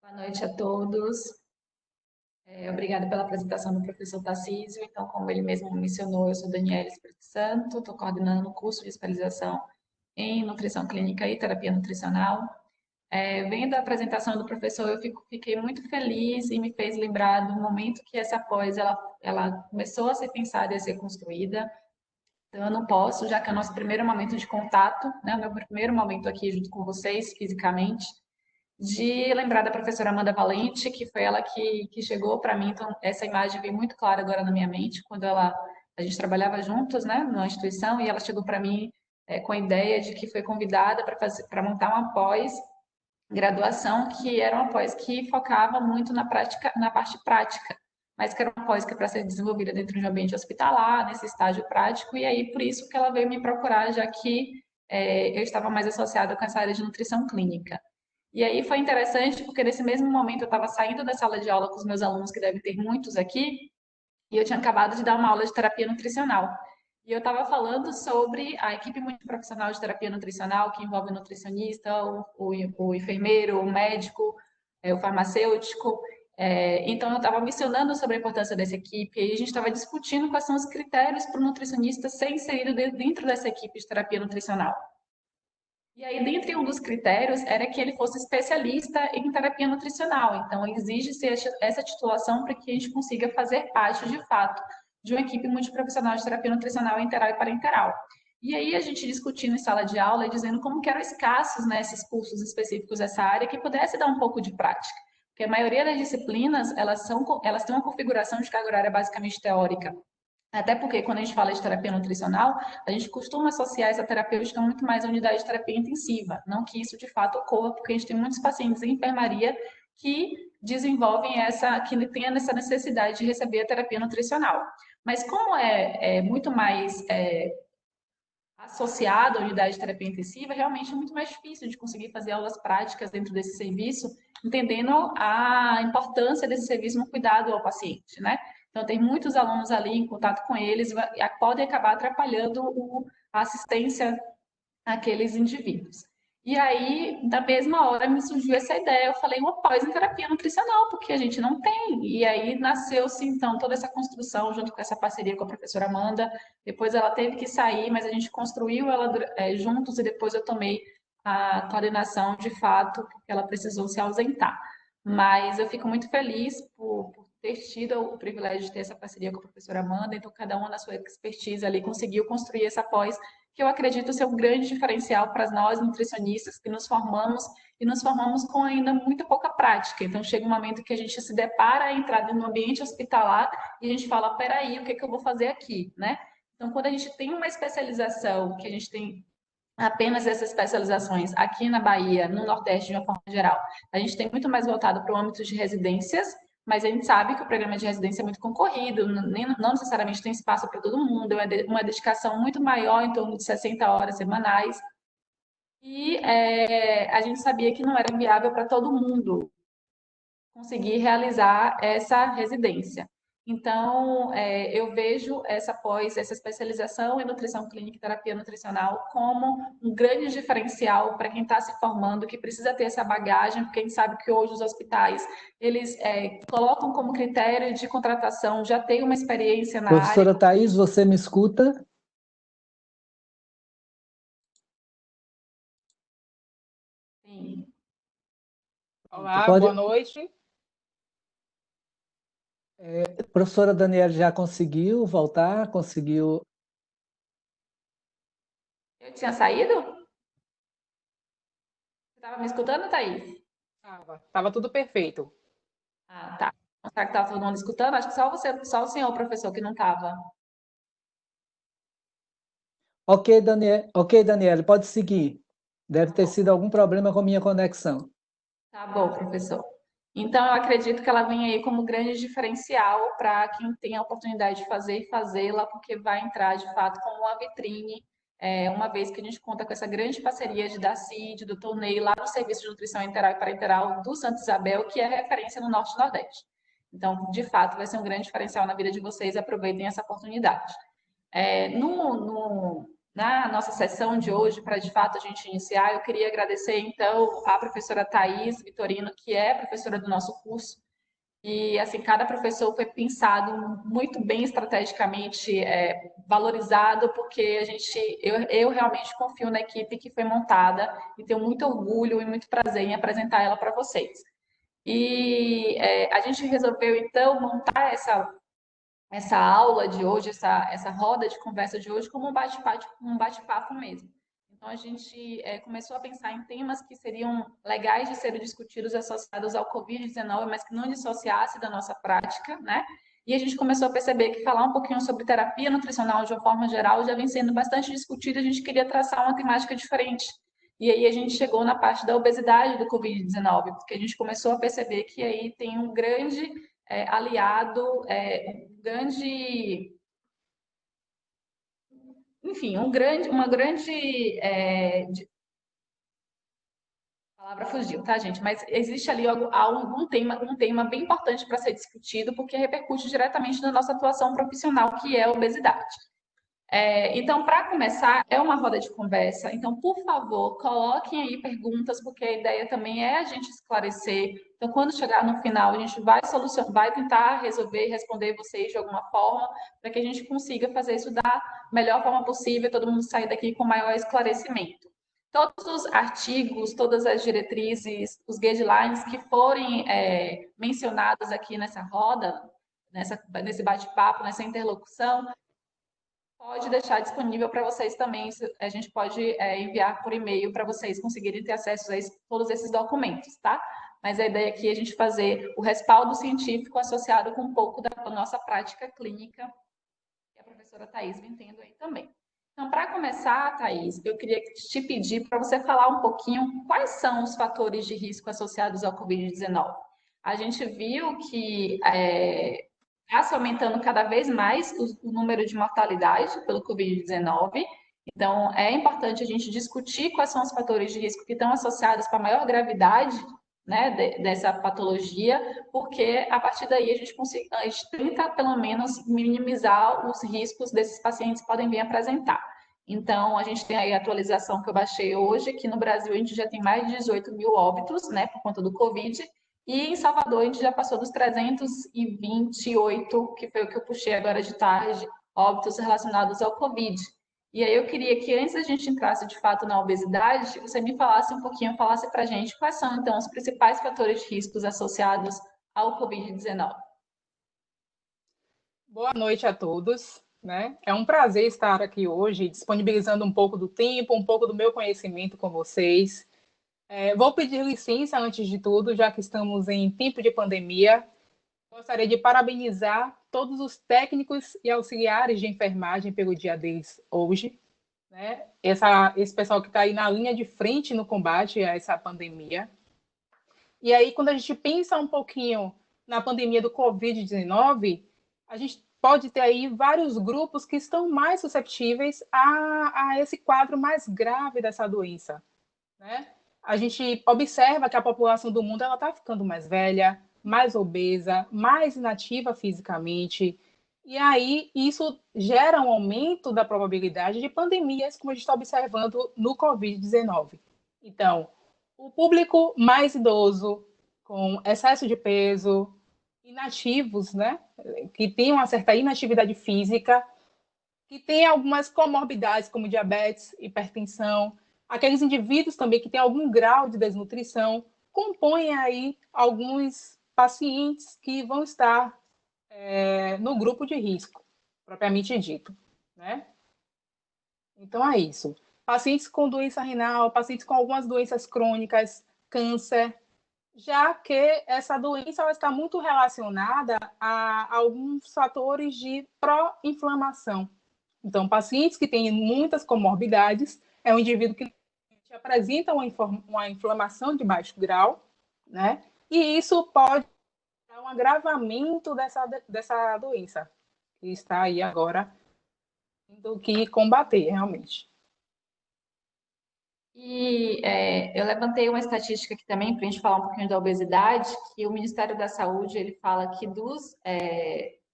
Boa noite a todos. Obrigada pela apresentação do professor Tarcísio. Então, como ele mesmo mencionou, eu sou Daniela Espírito Santo, estou coordenando o curso de especialização em Nutrição Clínica e Terapia Nutricional. Vendo a apresentação do professor, eu fiquei muito feliz e me fez lembrar do momento que essa pós ela começou a ser pensada e a ser construída. Então, eu não posso, já que é o nosso primeiro momento de contato, né, o meu primeiro momento aqui junto com vocês, fisicamente, de lembrar da professora Amanda Valente, que foi ela que chegou para mim. Então, essa imagem veio muito clara agora na minha mente, quando a gente trabalhava juntos, né, numa instituição, e ela chegou para mim com a ideia de que foi convidada para montar uma pós-graduação, que era uma pós que focava muito na prática, na parte prática, mas que era uma pós que para ser desenvolvida dentro de um ambiente hospitalar, nesse estágio prático, e aí por isso que ela veio me procurar, já que eu estava mais associada com essa área de nutrição clínica. E aí foi interessante, porque nesse mesmo momento eu estava saindo da sala de aula com os meus alunos, que devem ter muitos aqui, e eu tinha acabado de dar uma aula de terapia nutricional. E eu estava falando sobre a equipe multiprofissional de terapia nutricional, que envolve o nutricionista, o enfermeiro, o médico, o farmacêutico. Então, eu estava mencionando sobre a importância dessa equipe, e a gente estava discutindo quais são os critérios para o nutricionista ser inserido dentro dessa equipe de terapia nutricional. E aí, dentre um dos critérios, era que ele fosse especialista em terapia nutricional. Então, exige-se essa titulação para que a gente consiga fazer parte, de fato, de uma equipe multiprofissional de terapia nutricional interal e parenteral. E aí, a gente discutindo em sala de aula e dizendo como que eram escassos, né, esses cursos específicos dessa área que pudesse dar um pouco de prática. Porque a maioria das disciplinas, elas têm uma configuração de carga horária basicamente teórica. Até porque, quando a gente fala de terapia nutricional, a gente costuma associar essa terapêutica muito mais à unidade de terapia intensiva. Não que isso de fato ocorra, porque a gente tem muitos pacientes em enfermaria que desenvolvem que têm essa necessidade de receber a terapia nutricional. Mas como é muito mais associado à unidade de terapia intensiva, realmente é muito mais difícil de conseguir fazer aulas práticas dentro desse serviço, entendendo a importância desse serviço no cuidado ao paciente, né? Então, tem muitos alunos ali em contato com eles, podem acabar atrapalhando a assistência àqueles indivíduos. E aí, da mesma hora, me surgiu essa ideia. Eu falei, uma pós em terapia nutricional, porque a gente não tem. E aí nasceu-se, então, toda essa construção, junto com essa parceria com a professora Amanda. Depois ela teve que sair, mas a gente construiu ela juntos, e depois eu tomei a coordenação de fato, porque ela precisou se ausentar. Mas eu fico muito feliz por ter tido o privilégio de ter essa parceria com a professora Amanda. Então, cada uma na sua expertise ali conseguiu construir essa pós, que eu acredito ser um grande diferencial para nós nutricionistas que nos formamos e nos formamos com ainda muito pouca prática. Então, chega um momento que a gente se depara a entrar no ambiente hospitalar e a gente fala, peraí, o que é que eu vou fazer aqui, né? Então, quando a gente tem uma especialização, que a gente tem apenas essas especializações aqui na Bahia, no Nordeste de uma forma geral, a gente tem muito mais voltado para o âmbito de residências, mas a gente sabe que o programa de residência é muito concorrido, não necessariamente tem espaço para todo mundo, é uma dedicação muito maior, em torno de 60 horas semanais, e a gente sabia que não era viável para todo mundo conseguir realizar essa residência. Então, eu vejo essa especialização em nutrição clínica e terapia nutricional como um grande diferencial para quem está se formando, que precisa ter essa bagagem, porque a gente sabe que hoje os hospitais, eles colocam como critério de contratação já ter uma experiência na área. Professora Thais, você me escuta? Sim. Olá, Pode, boa noite. professora Daniela já conseguiu voltar? Conseguiu? Eu tinha saído? Você estava me escutando, Thaís? Tava tudo perfeito. Ah, tá. Será que estava todo mundo escutando? Acho que só você, só o senhor, professor, que não estava. Ok, Daniela, pode seguir. Deve ter sido algum problema com minha conexão. Tá bom, professor. Então, eu acredito que ela vem aí como grande diferencial para quem tem a oportunidade de fazer e fazê-la, porque vai entrar, de fato, como uma vitrine, uma vez que a gente conta com essa grande parceria de Dacid, do Tornei, lá no Serviço de Nutrição Integral e Parenteral do Santa Isabel, que é referência no Norte e Nordeste. Então, de fato, vai ser um grande diferencial na vida de vocês, aproveitem essa oportunidade. na nossa sessão de hoje, para de fato a gente iniciar, eu queria agradecer então a professora Thais Vitorino, que é professora do nosso curso, e assim, cada professor foi pensado muito bem estrategicamente, valorizado, porque eu realmente confio na equipe que foi montada e tenho muito orgulho e muito prazer em apresentar ela para vocês. E a gente resolveu então montar essa aula de hoje, essa roda de conversa de hoje, como um bate-papo mesmo. Então, a gente começou a pensar em temas que seriam legais de serem discutidos associados ao Covid-19, mas que não dissociasse da nossa prática, né? E a gente começou a perceber que falar um pouquinho sobre terapia nutricional de uma forma geral já vem sendo bastante discutido, a gente queria traçar uma temática diferente. E aí a gente chegou na parte da obesidade do Covid-19, porque a gente começou a perceber que aí tem um grande aliado, um grande, enfim, uma grande, a palavra fugiu, tá, gente? Mas existe ali um tema bem importante para ser discutido, porque repercute diretamente na nossa atuação profissional, que é a obesidade. Então, para começar, é uma roda de conversa. Então, por favor, coloquem aí perguntas, porque a ideia também é a gente esclarecer. Então, quando chegar no final, a gente vai tentar resolver e responder vocês de alguma forma, para que a gente consiga fazer isso da melhor forma possível, todo mundo sair daqui com maior esclarecimento. Todos os artigos, todas as diretrizes, os guidelines que forem mencionados aqui nessa roda, nesse bate-papo, nessa interlocução, pode deixar disponível para vocês também. A gente pode enviar por e-mail para vocês conseguirem ter acesso a todos esses documentos, tá? Mas a ideia aqui é a gente fazer o respaldo científico associado com um pouco da nossa prática clínica, que a professora Thais vem tendo aí também. Então, para começar, Thais, eu queria te pedir para você falar um pouquinho quais são os fatores de risco associados ao Covid-19. A gente viu que está se aumentando cada vez mais o número de mortalidade pelo Covid-19. Então, é importante a gente discutir quais são os fatores de risco que estão associados com a maior gravidade, né, dessa patologia, porque a partir daí a gente tenta, pelo menos, minimizar os riscos desses pacientes que podem vir apresentar. Então, a gente tem aí a atualização que eu baixei hoje, que no Brasil a gente já tem mais de 18 mil óbitos, né, por conta do Covid, e em Salvador a gente já passou dos 328, que foi o que eu puxei agora de tarde, óbitos relacionados ao Covid. E aí eu queria que antes da gente entrasse de fato na obesidade, você me falasse um pouquinho, falasse para a gente quais são então os principais fatores de riscos associados ao Covid-19. Boa noite a todos, né? É um prazer estar aqui hoje, disponibilizando um pouco do tempo, um pouco do meu conhecimento com vocês. Vou pedir licença antes de tudo, já que estamos em tempo de pandemia. Gostaria de parabenizar todos os técnicos e auxiliares de enfermagem pelo dia deles hoje, né? Esse pessoal que está aí na linha de frente no combate a essa pandemia. E aí, quando a gente pensa um pouquinho na pandemia do Covid-19, a gente pode ter aí vários grupos que estão mais susceptíveis a esse quadro mais grave dessa doença, né? A gente observa que a população do mundo está ficando mais velha, mais obesa, mais inativa fisicamente, e aí isso gera um aumento da probabilidade de pandemias, como a gente está observando no Covid-19. Então, o público mais idoso, com excesso de peso, inativos, né, que tem uma certa inatividade física, que tem algumas comorbidades, como diabetes, hipertensão, aqueles indivíduos também que têm algum grau de desnutrição, compõem aí alguns pacientes que vão estar no grupo de risco, propriamente dito, né? Então é isso. Pacientes com doença renal, pacientes com algumas doenças crônicas, câncer, já que essa doença ela está muito relacionada a alguns fatores de pró-inflamação. Então, pacientes que têm muitas comorbidades é um indivíduo que apresenta uma inflamação de baixo grau, né? E isso pode dar um agravamento dessa doença que está aí agora do que combater realmente. E eu levantei uma estatística aqui também, para a gente falar um pouquinho da obesidade, que o Ministério da Saúde ele fala que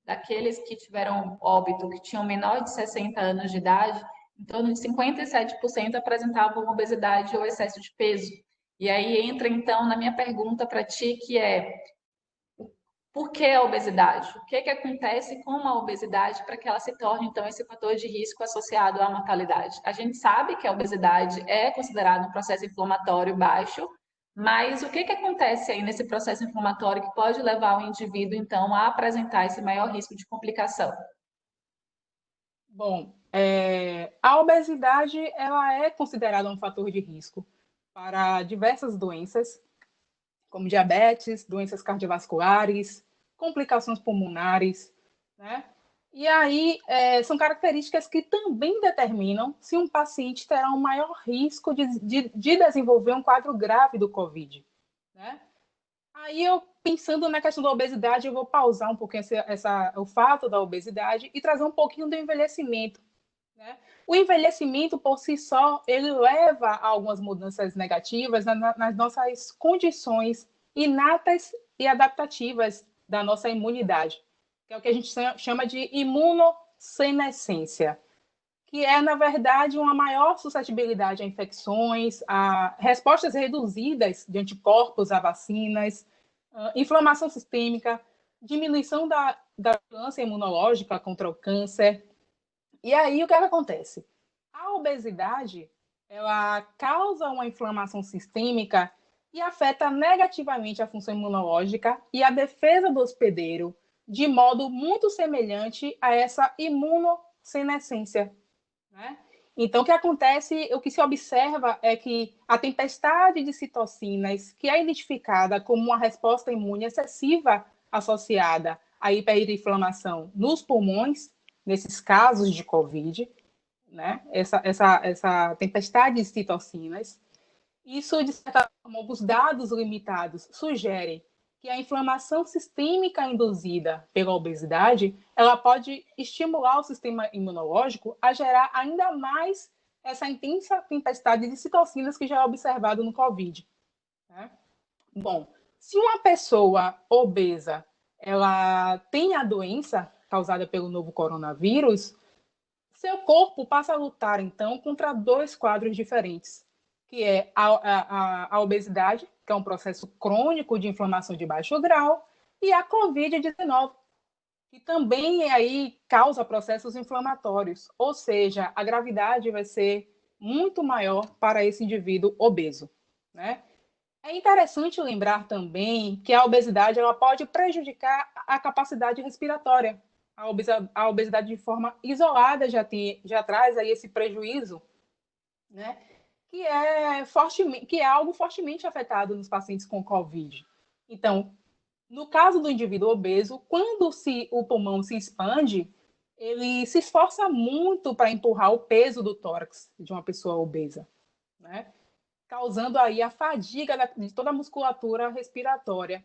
daqueles que tiveram óbito, que tinham menor de 60 anos de idade, em torno de 57% apresentavam obesidade ou excesso de peso. E aí entra, então, na minha pergunta para ti, que é: por que a obesidade? O que acontece com a obesidade para que ela se torne, então, esse fator de risco associado à mortalidade? A gente sabe que a obesidade é considerada um processo inflamatório baixo, mas o que acontece aí nesse processo inflamatório que pode levar o indivíduo, então, a apresentar esse maior risco de complicação? Bom, a obesidade ela é considerada um fator de risco para diversas doenças, como diabetes, doenças cardiovasculares, complicações pulmonares, né? E aí são características que também determinam se um paciente terá um maior risco de desenvolver um quadro grave do COVID, né? Aí eu, pensando na questão da obesidade, eu vou pausar um pouquinho o fato da obesidade e trazer um pouquinho do envelhecimento, né? O envelhecimento, por si só, ele leva a algumas mudanças negativas nas nossas condições inatas e adaptativas da nossa imunidade, que é o que a gente chama de imunossenescência, que é, na verdade, uma maior suscetibilidade a infecções, a respostas reduzidas de anticorpos a vacinas, inflamação sistêmica, diminuição da vigilância imunológica contra o câncer. E aí, o que acontece? A obesidade, ela causa uma inflamação sistêmica e afeta negativamente a função imunológica e a defesa do hospedeiro, de modo muito semelhante a essa imunossenescência, né? Então, o que acontece, o que se observa é que a tempestade de citocinas, que é identificada como uma resposta imune excessiva associada à hiperinflamação nos pulmões, nesses casos de COVID, né? Essa tempestade de citocinas, isso, de certa forma, os dados limitados sugerem que a inflamação sistêmica induzida pela obesidade, ela pode estimular o sistema imunológico a gerar ainda mais essa intensa tempestade de citocinas que já é observado no COVID, né? Bom, se uma pessoa obesa, ela tem a doença causada pelo novo coronavírus, seu corpo passa a lutar, então, contra dois quadros diferentes, que é a obesidade, que é um processo crônico de inflamação de baixo grau, e a Covid-19, que também aí causa processos inflamatórios, ou seja, a gravidade vai ser muito maior para esse indivíduo obeso, né? É interessante lembrar também que a obesidade ela pode prejudicar a capacidade respiratória. A obesidade de forma isolada já traz aí esse prejuízo, né? Que é algo fortemente afetado nos pacientes com COVID. Então, no caso do indivíduo obeso, quando o pulmão se expande, ele se esforça muito para empurrar o peso do tórax de uma pessoa obesa, né? Causando aí a fadiga de toda a musculatura respiratória.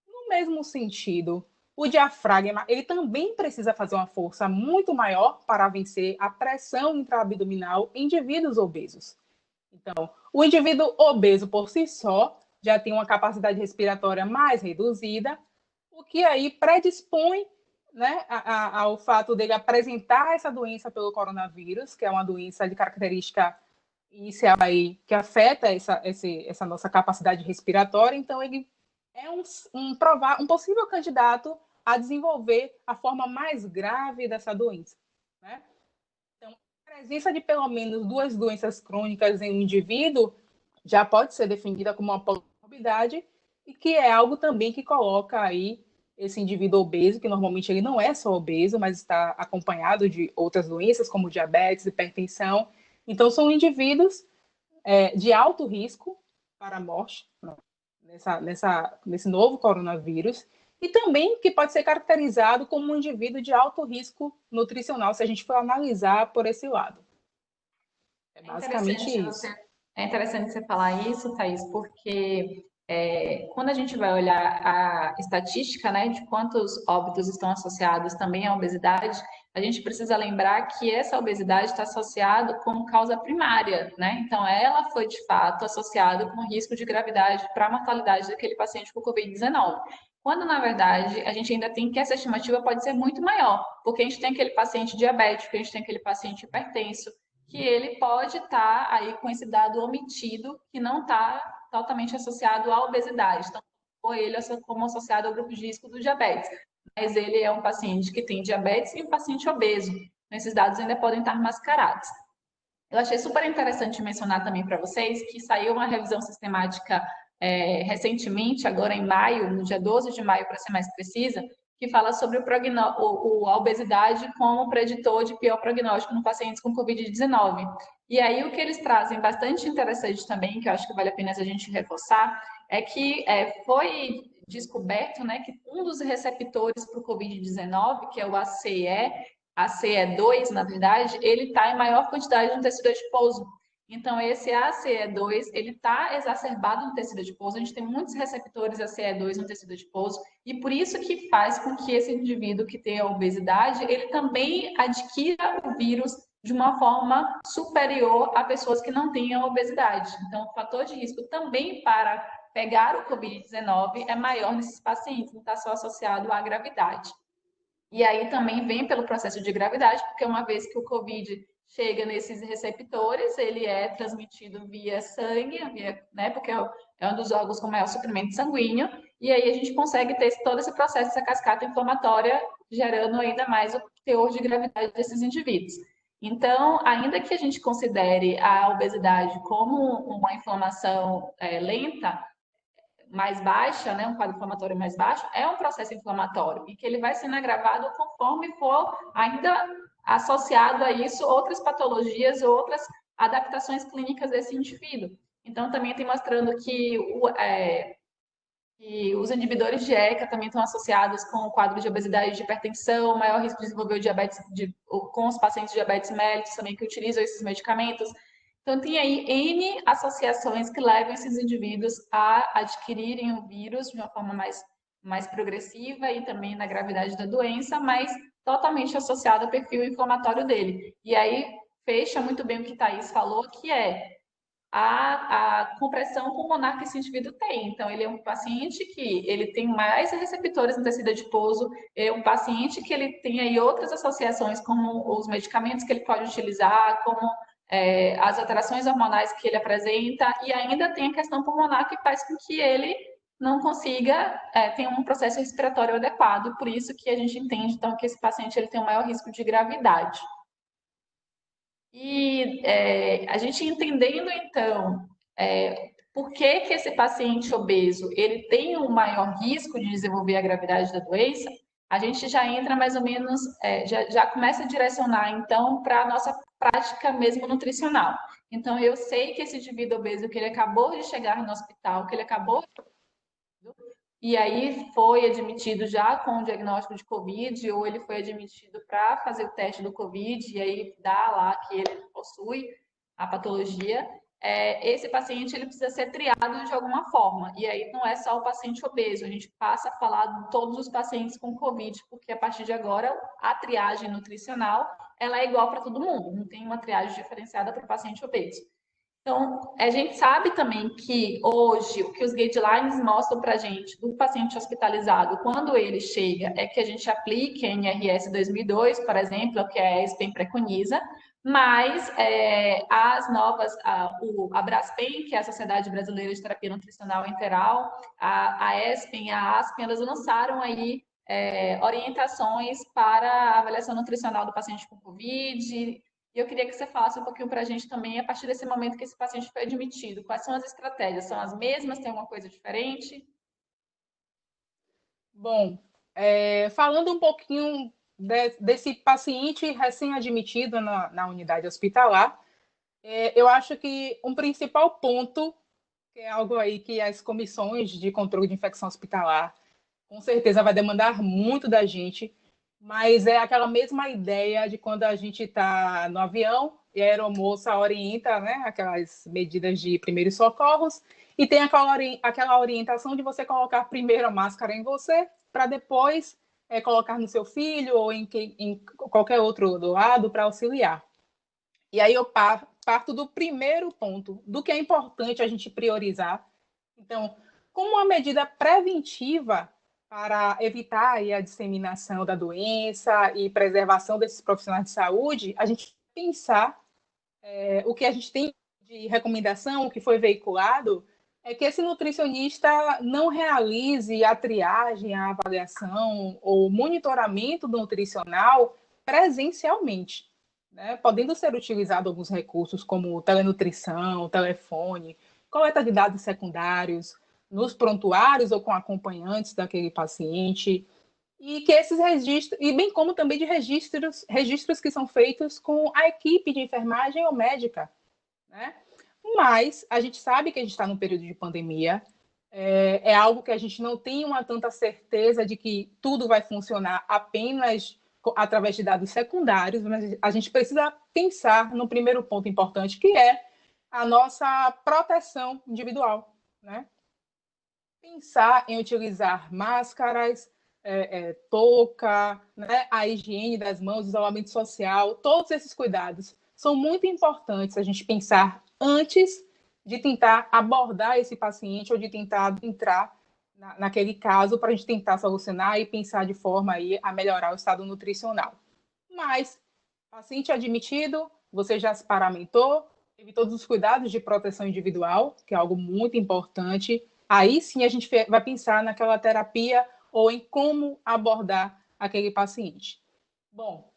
No mesmo sentido, o diafragma ele também precisa fazer uma força muito maior para vencer a pressão intraabdominal em indivíduos obesos. Então, o indivíduo obeso por si só já tem uma capacidade respiratória mais reduzida, o que aí predispõe, né, ao fato dele apresentar essa doença pelo coronavírus, que é uma doença de característica inicial aí, que afeta essa nossa capacidade respiratória. Então, ele é um possível candidato a desenvolver a forma mais grave dessa doença, né? Então, a presença de pelo menos duas doenças crônicas em um indivíduo já pode ser definida como uma comorbidade e que é algo também que coloca aí esse indivíduo obeso, que normalmente ele não é só obeso, mas está acompanhado de outras doenças como diabetes, hipertensão. Então, são indivíduos de alto risco para a morte, né, nesse novo coronavírus, e também que pode ser caracterizado como um indivíduo de alto risco nutricional, se a gente for analisar por esse lado. É basicamente isso. É interessante você falar isso, Thaís, porque quando a gente vai olhar a estatística, né, de quantos óbitos estão associados também à obesidade, a gente precisa lembrar que essa obesidade está associada como causa primária, né? Então, ela foi, de fato, associada com risco de gravidade para a mortalidade daquele paciente com Covid-19. Quando, na verdade, a gente ainda tem que essa estimativa pode ser muito maior, porque a gente tem aquele paciente diabético, a gente tem aquele paciente hipertenso, que ele pode estar aí com esse dado omitido, que não está totalmente associado à obesidade. Então, ou ele como associado ao grupo de risco do diabetes. Mas ele é um paciente que tem diabetes e um paciente obeso. Esses dados ainda podem estar mascarados. Eu achei super interessante mencionar também para vocês que saiu uma revisão sistemática recentemente, agora em maio, no dia 12 de maio, para ser mais precisa, que fala sobre a obesidade como preditor de pior prognóstico no pacientes com Covid-19. E aí o que eles trazem bastante interessante também, que eu acho que vale a pena a gente reforçar, é que foi descoberto, né, que um dos receptores para o Covid-19, que é o ACE2, na verdade, ele está em maior quantidade no tecido adiposo. Então, esse ACE2, ele está exacerbado no tecido adiposo. A gente tem muitos receptores ACE2 no tecido adiposo, e por isso que faz com que esse indivíduo que tem a obesidade, ele também adquira o vírus de uma forma superior a pessoas que não tenham obesidade. Então, o fator de risco também para pegar o Covid-19 é maior nesses pacientes, não está só associado à gravidade. E aí também vem pelo processo de gravidade, porque uma vez que o Covid chega nesses receptores, ele é transmitido via sangue, né, porque é um dos órgãos com maior suprimento sanguíneo, e aí a gente consegue ter todo esse processo, essa cascata inflamatória, gerando ainda mais o teor de gravidade desses indivíduos. Então, ainda que a gente considere a obesidade como uma inflamação lenta, mais baixa, né, um quadro inflamatório mais baixo, é um processo inflamatório e que ele vai sendo agravado conforme for ainda associado a isso outras patologias, outras adaptações clínicas desse indivíduo. Então, também tem mostrando que e os inibidores de ECA também estão associados com o quadro de obesidade e de hipertensão, maior risco de desenvolver o diabetes com os pacientes de diabetes mellitus também que utilizam esses medicamentos. Então, tem aí N associações que levam esses indivíduos a adquirirem o vírus de uma forma mais progressiva e também na gravidade da doença, mas totalmente associado ao perfil inflamatório dele. E aí fecha muito bem o que Thaís falou, que é a compressão pulmonar que esse indivíduo tem. Então, ele é um paciente que ele tem mais receptores no tecido adiposo, é um paciente que ele tem aí outras associações, como os medicamentos que ele pode utilizar, como as alterações hormonais que ele apresenta, e ainda tem a questão pulmonar que faz com que ele não consiga ter um processo respiratório adequado, por isso que a gente entende, então, que esse paciente ele tem um maior risco de gravidade. E a gente entendendo, então, por que que esse paciente obeso ele tem um maior risco de desenvolver a gravidade da doença, a gente já entra mais ou menos, já começa a direcionar, então, para a nossa prática mesmo nutricional. Então, eu sei que esse indivíduo obeso, que ele acabou de chegar no hospital, que ele acabou e aí foi admitido já com o diagnóstico de Covid, ou ele foi admitido para fazer o teste do Covid, e aí dá lá que ele possui a patologia, esse paciente ele precisa ser triado de alguma forma. E aí não é só o paciente obeso, a gente passa a falar de todos os pacientes com Covid, porque a partir de agora a triagem nutricional ela é igual para todo mundo, não tem uma triagem diferenciada para o paciente obeso. Então, a gente sabe também que hoje o que os guidelines mostram para a gente do paciente hospitalizado quando ele chega é que a gente aplique a NRS 2002, por exemplo, que a ESPEN preconiza, mas as novas, a Braspen, que é a Sociedade Brasileira de Terapia Nutricional Enteral, a ESPEN e a ASPEN, elas lançaram aí orientações para a avaliação nutricional do paciente com COVID. E eu queria que você falasse um pouquinho para a gente também, a partir desse momento que esse paciente foi admitido, quais são as estratégias? São as mesmas? Tem alguma coisa diferente? Bom, falando um pouquinho desse paciente recém-admitido na unidade hospitalar, eu acho que um principal ponto, que é algo aí que as comissões de controle de infecção hospitalar com certeza vai demandar muito da gente, mas é aquela mesma ideia de quando a gente está no avião e a aeromoça orienta, né, aquelas medidas de primeiros socorros, e tem aquela orientação de você colocar primeiro a máscara em você, para depois colocar no seu filho ou em qualquer outro do lado para auxiliar. E aí eu parto do primeiro ponto, do que é importante a gente priorizar. Então, como uma medida preventiva para evitar aí a disseminação da doença e preservação desses profissionais de saúde, a gente pensar o que a gente tem de recomendação, o que foi veiculado, é que esse nutricionista não realize a triagem, a avaliação ou monitoramento nutricional presencialmente, né? Podendo ser utilizado alguns recursos como telenutrição, telefone, coleta de dados secundários, nos prontuários ou com acompanhantes daquele paciente, e que esses registros, e bem como também de registros que são feitos com a equipe de enfermagem ou médica, né? Mas a gente sabe que a gente está num período de pandemia, é algo que a gente não tem uma tanta certeza de que tudo vai funcionar apenas através de dados secundários, mas a gente precisa pensar no primeiro ponto importante, que é a nossa proteção individual, né? Pensar em utilizar máscaras, touca, né? A higiene das mãos, isolamento social, todos esses cuidados são muito importantes a gente pensar antes de tentar abordar esse paciente ou de tentar entrar naquele caso para a gente tentar solucionar e pensar de forma aí a melhorar o estado nutricional. Mas, paciente admitido, você já se paramentou, teve todos os cuidados de proteção individual, que é algo muito importante. Aí sim a gente vai pensar naquela terapia ou em como abordar aquele paciente. Bom,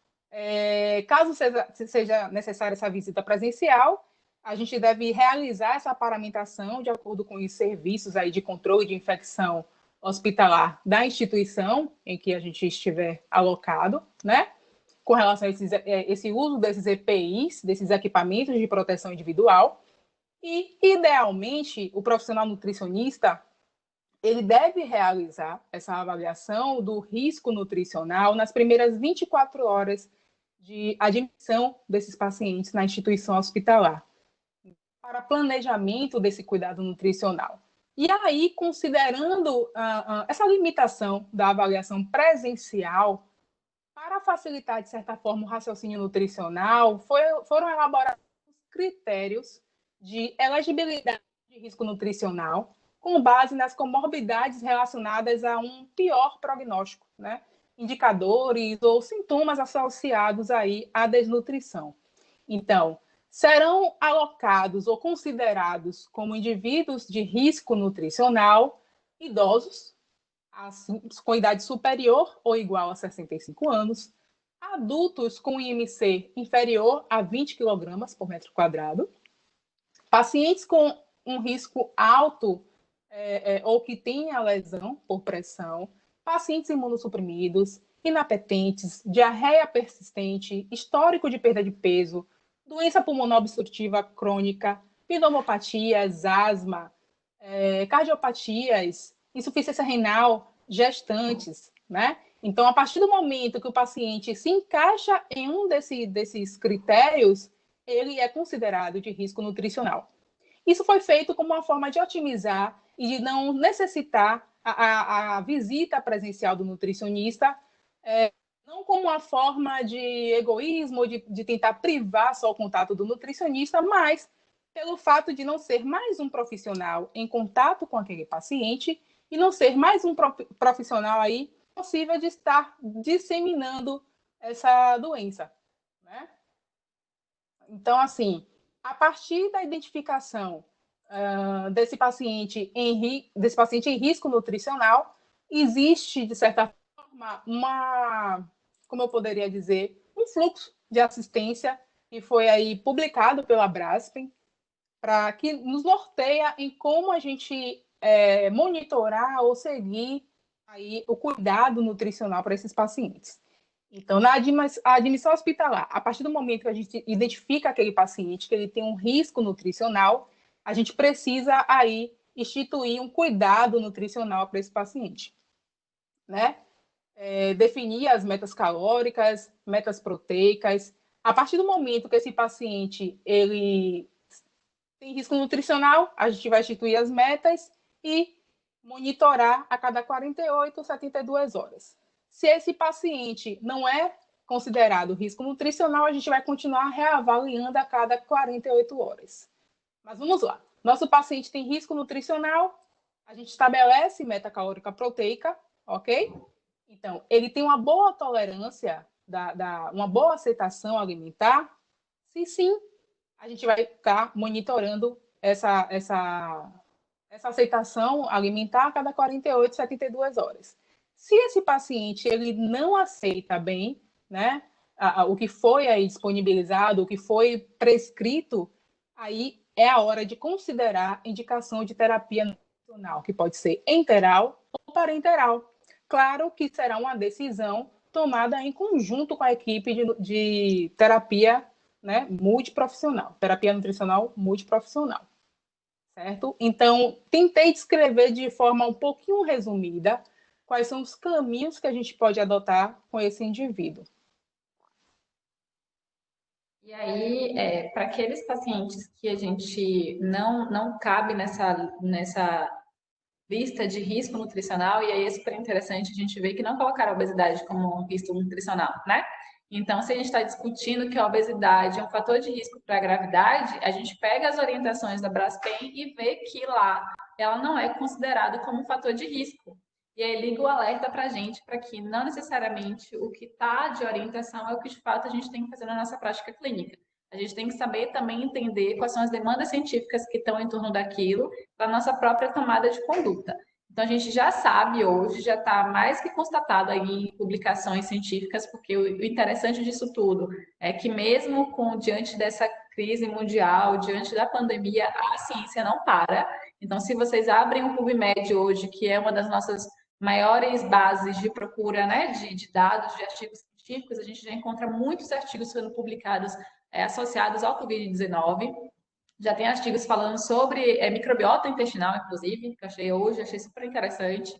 caso seja necessária essa visita presencial, a gente deve realizar essa paramentação de acordo com os serviços aí de controle de infecção hospitalar da instituição em que a gente estiver alocado, né? Com relação a esse uso desses EPIs, desses equipamentos de proteção individual. E, idealmente, o profissional nutricionista ele deve realizar essa avaliação do risco nutricional nas primeiras 24 horas de admissão desses pacientes na instituição hospitalar, para planejamento desse cuidado nutricional. E aí, considerando essa limitação da avaliação presencial, para facilitar, de certa forma, o raciocínio nutricional, foram elaborados critérios de elegibilidade de risco nutricional com base nas comorbidades relacionadas a um pior prognóstico, né? Indicadores ou sintomas associados aí à desnutrição. Então, serão alocados ou considerados como indivíduos de risco nutricional idosos, com idade superior ou igual a 65 anos, adultos com IMC inferior a 20 kg por metro quadrado, pacientes com um risco alto ou que tenha lesão por pressão, pacientes imunossuprimidos, inapetentes, diarreia persistente, histórico de perda de peso, doença pulmonar obstrutiva crônica, pneumopatias, asma, cardiopatias, insuficiência renal, gestantes, né? Então, a partir do momento que o paciente se encaixa em um desses critérios, ele é considerado de risco nutricional. Isso foi feito como uma forma de otimizar e de não necessitar a visita presencial do nutricionista, não como uma forma de egoísmo, de tentar privar só o contato do nutricionista, mas pelo fato de não ser mais um profissional em contato com aquele paciente e não ser mais um profissional aí possível de estar disseminando essa doença, né? Então, assim, a partir da identificação desse paciente em risco nutricional, existe, de certa forma, como eu poderia dizer, um fluxo de assistência que foi aí publicado pela Braskem, para que nos norteia em como a gente monitorar ou seguir aí o cuidado nutricional para esses pacientes. Então, na admissão hospitalar, a partir do momento que a gente identifica aquele paciente que ele tem um risco nutricional, a gente precisa aí instituir um cuidado nutricional para esse paciente, né? Definir as metas calóricas, metas proteicas. A partir do momento que esse paciente ele tem risco nutricional, a gente vai instituir as metas e monitorar a cada 48 ou 72 horas. Se esse paciente não é considerado risco nutricional, a gente vai continuar reavaliando a cada 48 horas. Mas vamos lá. Nosso paciente tem risco nutricional, a gente estabelece meta calórica proteica, ok? Então, ele tem uma boa tolerância, uma boa aceitação alimentar? Se sim, a gente vai ficar monitorando essa aceitação alimentar a cada 48, 72 horas. Se esse paciente ele não aceita bem, né, o que foi aí disponibilizado, o que foi prescrito, aí é a hora de considerar indicação de terapia nutricional, que pode ser enteral ou parenteral. Claro que será uma decisão tomada em conjunto com a equipe de terapia, né, multiprofissional, terapia nutricional multiprofissional. Certo? Então, tentei descrever de forma um pouquinho resumida quais são os caminhos que a gente pode adotar com esse indivíduo. E aí, para aqueles pacientes que a gente não cabe nessa lista de risco nutricional, e aí é super interessante a gente ver que não colocaram a obesidade como um risco nutricional, né? Então, se a gente está discutindo que a obesidade é um fator de risco para a gravidade, a gente pega as orientações da Braskem e vê que lá ela não é considerada como um fator de risco. E aí liga o alerta para a gente, para que não necessariamente o que está de orientação é o que de fato a gente tem que fazer na nossa prática clínica. A gente tem que saber também entender quais são as demandas científicas que estão em torno daquilo para a nossa própria tomada de conduta. Então, a gente já sabe hoje, já está mais que constatado aí em publicações científicas, porque o interessante disso tudo é que mesmo diante dessa crise mundial, diante da pandemia, a ciência não para. Então, se vocês abrem o PubMed hoje, que é uma das nossas maiores bases de procura, né, de dados, de artigos científicos, a gente já encontra muitos artigos sendo publicados associados ao Covid-19. Já tem artigos falando sobre microbiota intestinal, inclusive, que eu achei hoje, achei super interessante.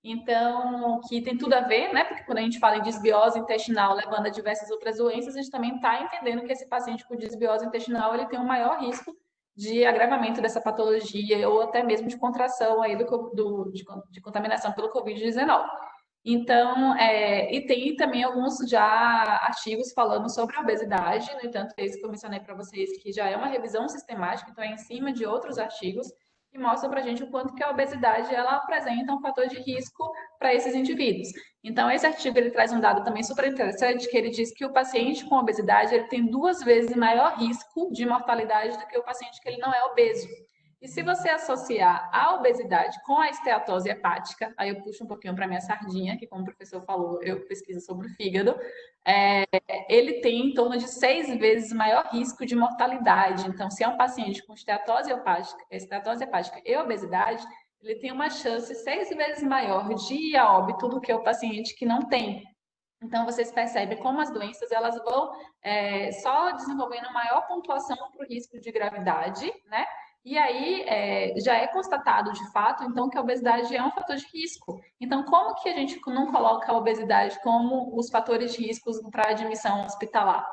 Então, que tem tudo a ver, né? Porque quando a gente fala em desbiose intestinal levando a diversas outras doenças, a gente também está entendendo que esse paciente com desbiose intestinal ele tem um maior risco de agravamento dessa patologia ou até mesmo de contração aí de contaminação pelo Covid-19. Então, e tem também alguns já artigos falando sobre a obesidade, no entanto, esse que eu mencionei para vocês, que já é uma revisão sistemática, então é em cima de outros artigos, que mostram para a gente o quanto que a obesidade ela apresenta um fator de risco para esses indivíduos. Então, esse artigo ele traz um dado também super interessante, que ele diz que o paciente com obesidade ele tem 2 vezes maior risco de mortalidade do que o paciente que ele não é obeso. E se você associar a obesidade com a esteatose hepática, aí eu puxo um pouquinho para minha sardinha, que como o professor falou, eu pesquiso sobre o fígado, ele tem em torno de 6 vezes maior risco de mortalidade. Então, se é um paciente com esteatose hepática e obesidade, ele tem uma chance 6 vezes maior de ir a óbito do que o paciente que não tem. Então, vocês percebem como as doenças elas vão só desenvolvendo maior pontuação para o risco de gravidade, né? E aí, já é constatado de fato, então, que a obesidade é um fator de risco. Então, como que a gente não coloca a obesidade como os fatores de risco para admissão hospitalar?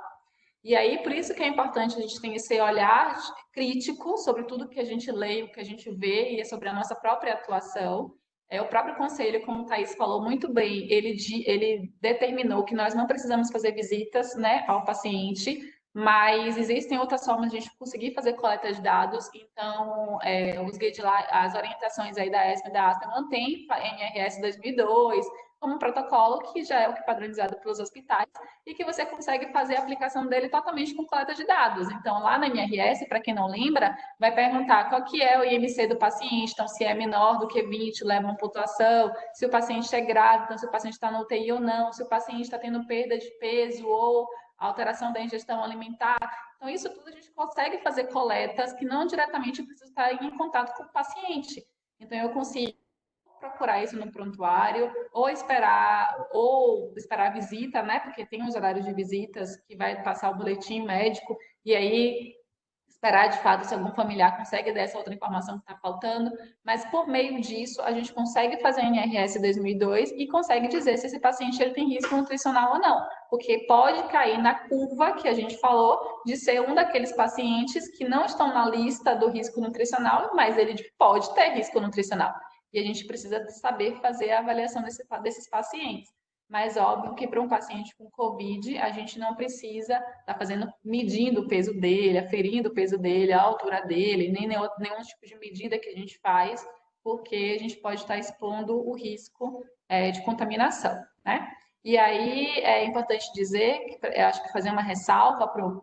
E aí, por isso que é importante a gente ter esse olhar crítico sobre tudo que a gente lê, o que a gente vê, e é sobre a nossa própria atuação. O próprio conselho, como o Thaís falou muito bem, ele determinou que nós não precisamos fazer visitas, né, ao paciente, mas existem outras formas de a gente conseguir fazer coleta de dados. Então, as orientações aí da ESPE e da ASPE mantêm a NRS 2002 como um protocolo que já é o que é padronizado pelos hospitais e que você consegue fazer a aplicação dele totalmente com coleta de dados. Então, lá na MRS, para quem não lembra, vai perguntar qual que é o IMC do paciente, então se é menor do que 20, leva uma pontuação, se o paciente é grávido, então se o paciente está no UTI ou não, se o paciente está tendo perda de peso ou alteração da ingestão alimentar. Então, isso tudo a gente consegue fazer coletas que não diretamente precisa estar em contato com o paciente. Então, eu consigo procurar isso no prontuário, ou esperar a visita, né? Porque tem os horários de visitas que vai passar o boletim médico, e aí esperar de fato se algum familiar consegue dar essa outra informação que está faltando, mas por meio disso a gente consegue fazer a NRS 2002 e consegue dizer se esse paciente ele tem risco nutricional ou não, porque pode cair na curva que a gente falou de ser um daqueles pacientes que não estão na lista do risco nutricional, mas ele pode ter risco nutricional. E a gente precisa saber fazer a avaliação desses pacientes. Mas óbvio que para um paciente com COVID, a gente não precisa estar medindo o peso dele, aferindo o peso dele, a altura dele, nem nenhum tipo de medida que a gente faz, porque a gente pode estar expondo o risco de contaminação, né? E aí é importante dizer, eu acho que fazer uma ressalva para o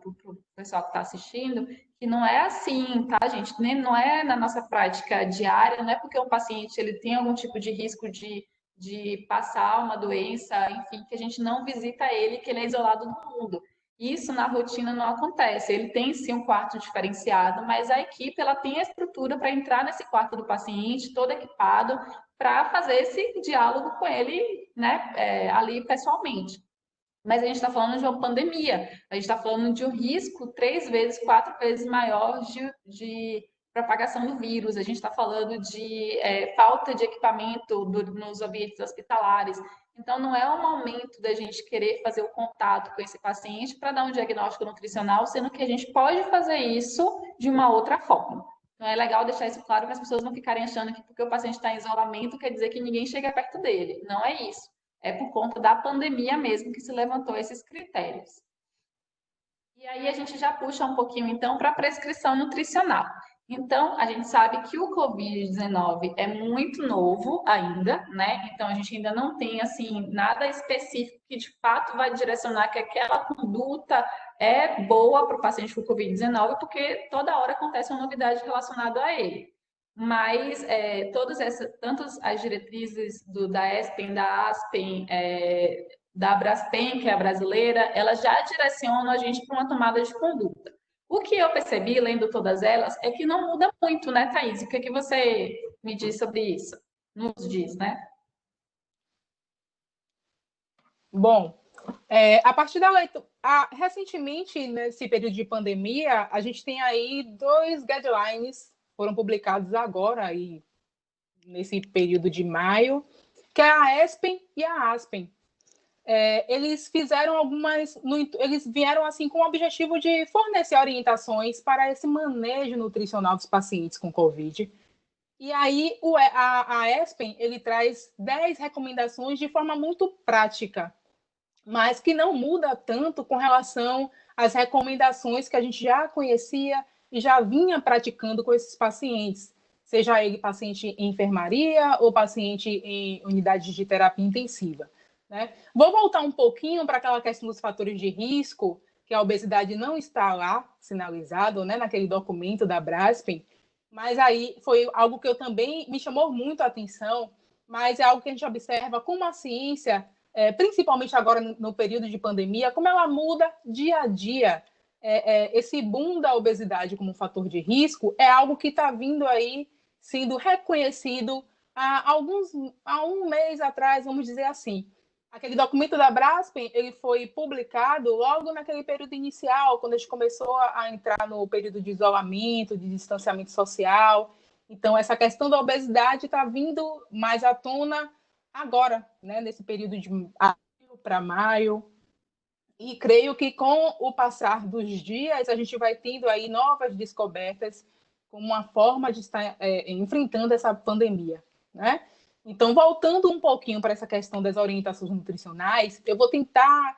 pessoal que está assistindo, que não é assim, tá, gente? Nem, não é na nossa prática diária, não é porque um paciente ele tem algum tipo de risco de passar uma doença, enfim, que a gente não visita ele, que ele é isolado do mundo. Isso na rotina não acontece. Ele tem sim um quarto diferenciado, mas a equipe ela tem a estrutura para entrar nesse quarto do paciente, todo equipado, para fazer esse diálogo com ele, né, ali pessoalmente. Mas a gente está falando de uma pandemia, a gente está falando de um risco 3 vezes, 4 vezes maior de propagação do vírus, a gente está falando de falta de equipamento nos ambientes hospitalares. Então, não é o momento da gente querer fazer o contato com esse paciente para dar um diagnóstico nutricional, sendo que a gente pode fazer isso de uma outra forma. Então, é legal deixar isso claro para as pessoas não ficarem achando que porque o paciente está em isolamento quer dizer que ninguém chega perto dele. Não é isso. É por conta da pandemia mesmo que se levantou esses critérios. E aí a gente já puxa um pouquinho, então, para a prescrição nutricional. Então, a gente sabe que o Covid-19 é muito novo ainda, né? Então, a gente ainda não tem, assim, nada específico que, de fato, vai direcionar que aquela conduta é boa para o paciente com Covid-19, porque toda hora acontece uma novidade relacionada a ele. Mas todas essas, tanto as diretrizes da ESPEN, da ASPEN, da Braskem, que é a brasileira, ela já direciona a gente para uma tomada de conduta. O que eu percebi, lendo todas elas, é que não muda muito, né, Thaís? O que, que você me diz sobre isso? Nos diz, né? Bom, a partir da leitura, recentemente, nesse período de pandemia, a gente tem aí 2 guidelines, foram publicados agora, aí, nesse período de maio, que é a ESPEN e a ASPEN. Eles fizeram eles vieram assim com o objetivo de fornecer orientações para esse manejo nutricional dos pacientes com Covid. E aí a ESPEN ele traz 10 recomendações de forma muito prática, mas que não muda tanto com relação às recomendações que a gente já conhecia e já vinha praticando com esses pacientes, seja ele paciente em enfermaria ou paciente em unidade de terapia intensiva. Né? Vou voltar um pouquinho para aquela questão dos fatores de risco, que a obesidade não está lá sinalizado, né, naquele documento da Braskem, mas aí foi algo que eu também me chamou muito a atenção, mas é algo que a gente observa como a ciência, principalmente agora no período de pandemia, como ela muda dia a dia. Esse boom da obesidade como fator de risco é algo que está vindo aí sendo reconhecido há um mês atrás, vamos dizer assim. Aquele documento da Braskem, ele foi publicado logo naquele período inicial, quando a gente começou a entrar no período de isolamento, de distanciamento social. Então, essa questão da obesidade está vindo mais à tona agora, né, nesse período de abril para maio. E creio que com o passar dos dias, a gente vai tendo aí novas descobertas como uma forma de estar enfrentando essa pandemia, né? Então, voltando um pouquinho para essa questão das orientações nutricionais, eu vou tentar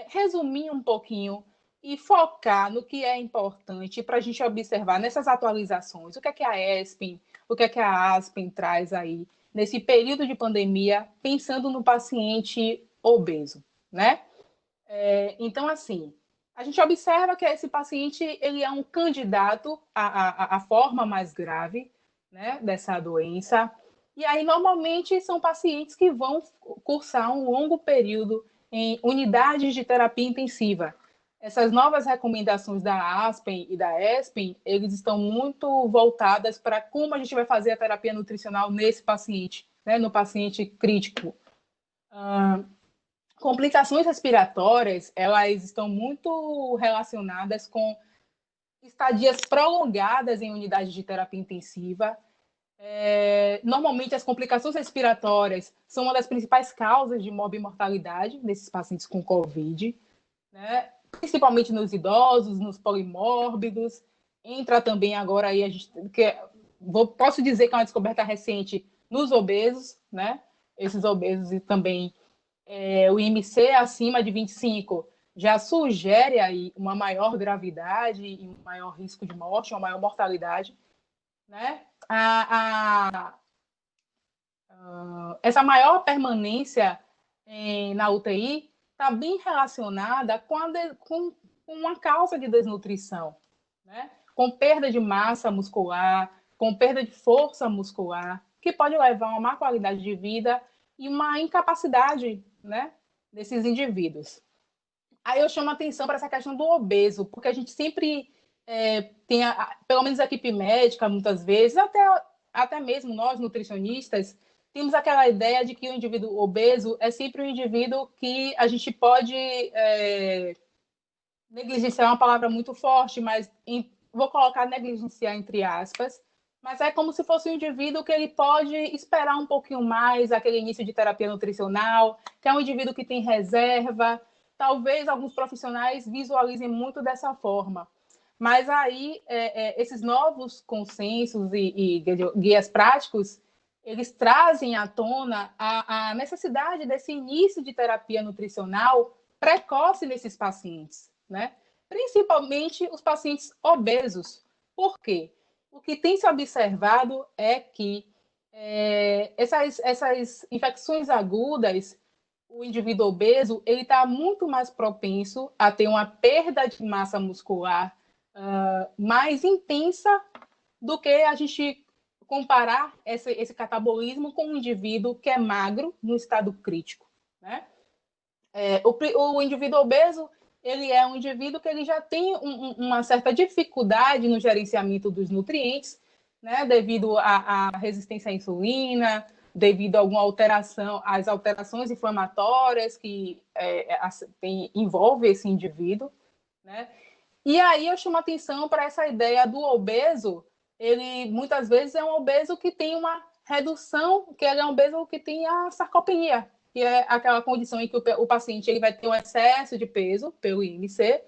resumir um pouquinho e focar no que é importante para a gente observar nessas atualizações. O que é a ESPEN, o que é a ASPEN traz aí nesse período de pandemia, pensando no paciente obeso, né? Então, assim, a gente observa que esse paciente ele é um candidato à forma mais grave, né, dessa doença. E aí, normalmente, são pacientes que vão cursar um longo período em unidades de terapia intensiva. Essas novas recomendações da ASPEN e da ESPEN, eles estão muito voltadas para como a gente vai fazer a terapia nutricional nesse paciente, né, no paciente crítico. Complicações respiratórias, elas estão muito relacionadas com estadias prolongadas em unidade de terapia intensiva. Normalmente, as complicações respiratórias são uma das principais causas de morbimortalidade nesses pacientes com COVID, né? Principalmente nos idosos, nos polimórbidos. Entra também agora aí, posso dizer que é uma descoberta recente nos obesos, né? Esses obesos e também o IMC acima de 25 já sugere aí uma maior gravidade e um maior risco de morte, uma maior mortalidade, né? Essa maior permanência na UTI está bem relacionada com uma causa de desnutrição, né? Com perda de massa muscular, com perda de força muscular, que pode levar a uma má qualidade de vida e uma incapacidade, né, desses indivíduos. Aí eu chamo a atenção para essa questão do obeso, porque a gente sempre tem, pelo menos a equipe médica, muitas vezes, até mesmo nós, nutricionistas, temos aquela ideia de que o indivíduo obeso é sempre um indivíduo que a gente pode negligenciar, é uma palavra muito forte, mas vou colocar negligenciar entre aspas, mas é como se fosse um indivíduo que ele pode esperar um pouquinho mais aquele início de terapia nutricional, que é um indivíduo que tem reserva. Talvez alguns profissionais visualizem muito dessa forma. Mas aí, esses novos consensos e guias práticos, eles trazem à tona a necessidade desse início de terapia nutricional precoce nesses pacientes, né? Principalmente os pacientes obesos. Por quê? O que tem se observado é que essas infecções agudas, o indivíduo obeso, ele está muito mais propenso a ter uma perda de massa muscular mais intensa do que a gente comparar esse catabolismo com um indivíduo que é magro no estado crítico, né? O indivíduo obeso, ele é um indivíduo que ele já tem uma certa dificuldade no gerenciamento dos nutrientes, né, devido à resistência à insulina, devido a alguma alteração, às alterações inflamatórias que envolve esse indivíduo, né? E aí eu chamo atenção para essa ideia do obeso, ele muitas vezes é um obeso que tem uma redução, que ele é um obeso que tem a sarcopenia, que é aquela condição em que o paciente ele vai ter um excesso de peso pelo IMC,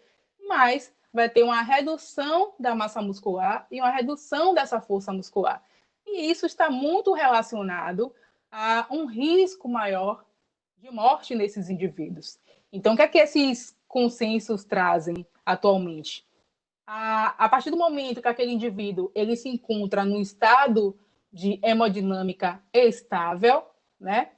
mas vai ter uma redução da massa muscular e uma redução dessa força muscular. E isso está muito relacionado a um risco maior de morte nesses indivíduos. Então, o que é que esses consensos trazem atualmente? A partir do momento que aquele indivíduo ele se encontra no estado de hemodinâmica estável, né,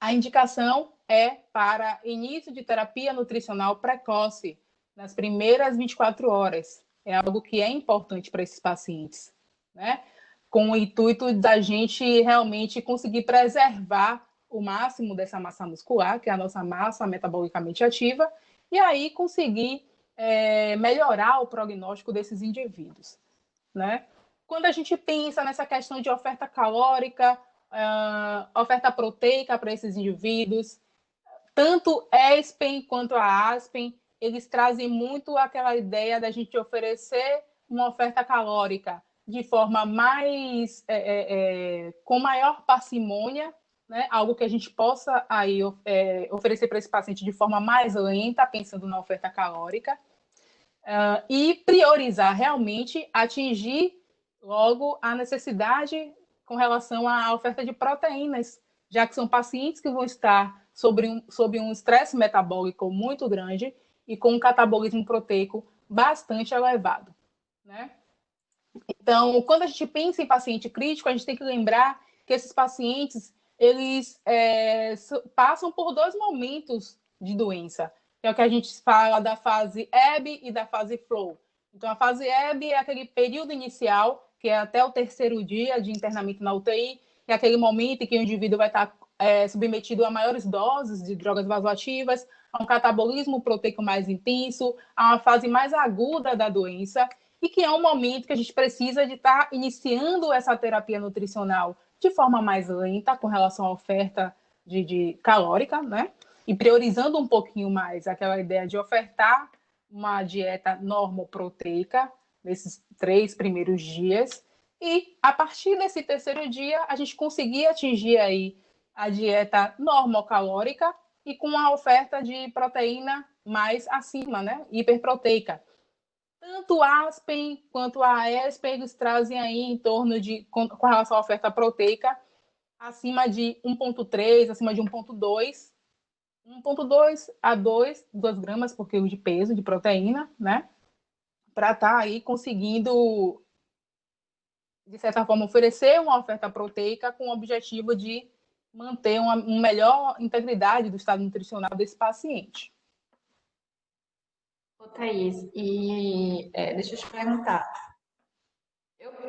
a indicação é para início de terapia nutricional precoce, nas primeiras 24 horas. É algo que é importante para esses pacientes, né? Com o intuito da gente realmente conseguir preservar o máximo dessa massa muscular, que é a nossa massa metabolicamente ativa, e aí conseguir melhorar o prognóstico desses indivíduos, né? Quando a gente pensa nessa questão de oferta calórica, oferta proteica para esses indivíduos, tanto ESPEN quanto a ASPEN, eles trazem muito aquela ideia da gente oferecer uma oferta calórica de forma mais com maior parcimônia, né? Algo que a gente possa aí oferecer para esse paciente de forma mais lenta, pensando na oferta calórica, e priorizar realmente, atingir logo a necessidade com relação à oferta de proteínas, já que são pacientes que vão estar sob um estresse metabólico muito grande e com um catabolismo proteico bastante elevado, né? Então, quando a gente pensa em paciente crítico, a gente tem que lembrar que esses pacientes eles passam por dois momentos de doença, que é o que a gente fala da fase ebb e da fase flow. Então, a fase ebb é aquele período inicial, que é até o 3º dia de internamento na UTI, é aquele momento em que o indivíduo vai estar submetido a maiores doses de drogas vasoativas, a um catabolismo proteico mais intenso, a uma fase mais aguda da doença, e que é um momento que a gente precisa de estar iniciando essa terapia nutricional de forma mais lenta com relação à oferta de calórica, né? E priorizando um pouquinho mais aquela ideia de ofertar uma dieta normoproteica nesses 3 primeiros dias. E, a partir desse 3º dia, a gente conseguir atingir aí a dieta normocalórica e com a oferta de proteína mais acima, né? Hiperproteica. Tanto a ASPEN quanto a ESPEN, eles trazem aí em torno de, com relação à oferta proteica, acima de 1,3, acima de 1,2, 1,2 a 2 gramas por quilo de peso de proteína, né? Para estar aí conseguindo, de certa forma, oferecer uma oferta proteica com o objetivo de manter uma melhor integridade do estado nutricional desse paciente. Ô, Thaís, deixa eu te perguntar.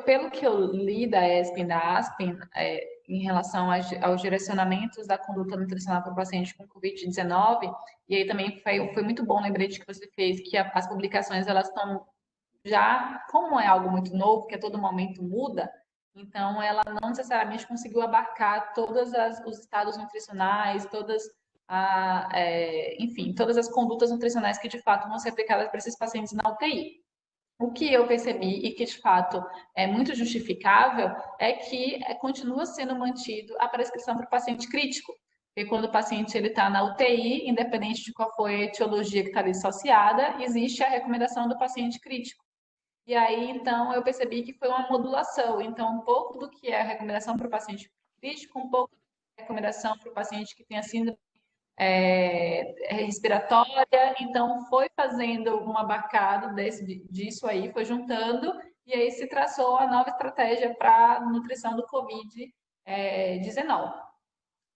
Pelo que eu li da ESPEN e da ASPEN, em relação aos direcionamentos da conduta nutricional para o paciente com Covid-19, e aí também foi muito bom o lembrete que você fez, que as publicações, elas estão já, como é algo muito novo, que a todo momento muda, então ela não necessariamente conseguiu abarcar todos os estados nutricionais, enfim, todas as condutas nutricionais que de fato vão ser aplicadas para esses pacientes na UTI. O que eu percebi e que de fato é muito justificável é que continua sendo mantido a prescrição para o paciente crítico. Porque quando o paciente está na UTI, independente de qual foi a etiologia que está ali associada, existe a recomendação do paciente crítico. E aí, então, eu percebi que foi uma modulação. Então, um pouco do que é a recomendação para o paciente crítico, um pouco da recomendação para o paciente que tem a síndrome respiratória, então foi fazendo um abarcado disso aí, foi juntando, e aí se traçou a nova estratégia para nutrição do Covid-19.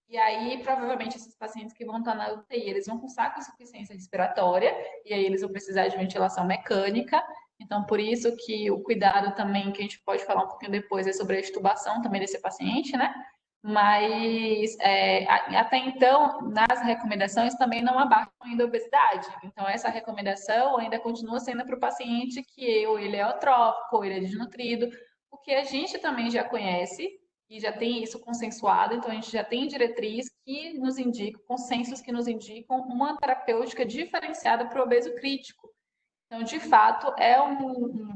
E aí, provavelmente, esses pacientes que vão estar na UTI, eles vão com saco de insuficiência respiratória, e aí eles vão precisar de ventilação mecânica. Então, por isso que o cuidado também, que a gente pode falar um pouquinho depois, é sobre a extubação também desse paciente, né? Mas até então, nas recomendações também não abarcam ainda a obesidade. Então, essa recomendação ainda continua sendo para o paciente que ou ele é eutrófico, ou ele é desnutrido, porque a gente também já conhece e já tem isso consensuado, então a gente já tem diretriz que nos indica, consensos que nos indicam uma terapêutica diferenciada para o obeso crítico. Então, de fato,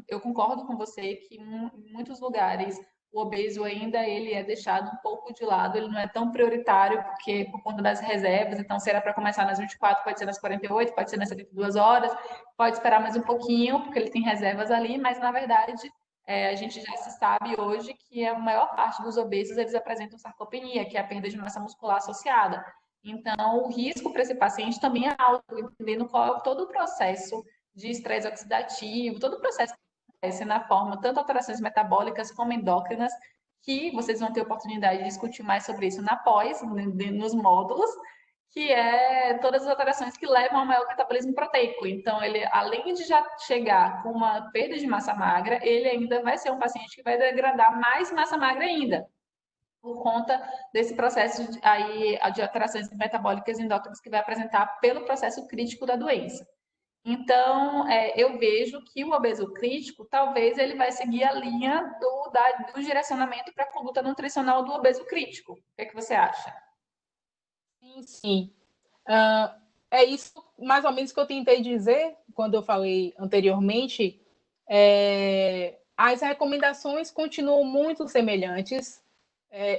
eu concordo com você que em muitos lugares o obeso ainda ele é deixado um pouco de lado, ele não é tão prioritário, porque por conta das reservas, então se era para começar nas 24, pode ser nas 48, pode ser nas 72 horas, pode esperar mais um pouquinho, porque ele tem reservas ali, mas na verdade a gente já se sabe hoje que a maior parte dos obesos eles apresentam sarcopenia, que é a perda de massa muscular associada. Então, o risco para esse paciente também é alto, entendendo qual é todo o processo de estresse oxidativo, todo o processo que acontece na forma, tanto alterações metabólicas como endócrinas, que vocês vão ter oportunidade de discutir mais sobre isso na pós, nos módulos, que é todas as alterações que levam ao maior catabolismo proteico. Então, ele, além de já chegar com uma perda de massa magra, ele ainda vai ser um paciente que vai degradar mais massa magra ainda, por conta desse processo de alterações metabólicas endócrinas que vai apresentar pelo processo crítico da doença. Então, eu vejo que o obeso crítico, talvez ele vai seguir a linha do direcionamento para a conduta nutricional do obeso crítico. O que é que você acha? Sim, sim. É isso mais ou menos que eu tentei dizer quando eu falei anteriormente. As recomendações continuam muito semelhantes.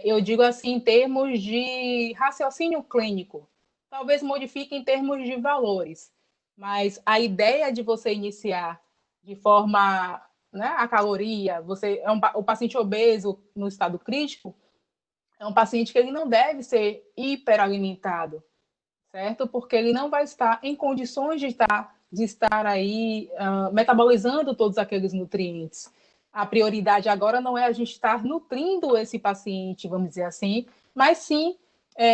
Eu digo assim, em termos de raciocínio clínico. Talvez modifique em termos de valores, mas a ideia de você iniciar de forma, né, a caloria, o paciente obeso no estado crítico, é um paciente que ele não deve ser hiperalimentado, certo? Porque ele não vai estar em condições de estar aí metabolizando todos aqueles nutrientes. A prioridade agora não é a gente estar nutrindo esse paciente, vamos dizer assim, mas sim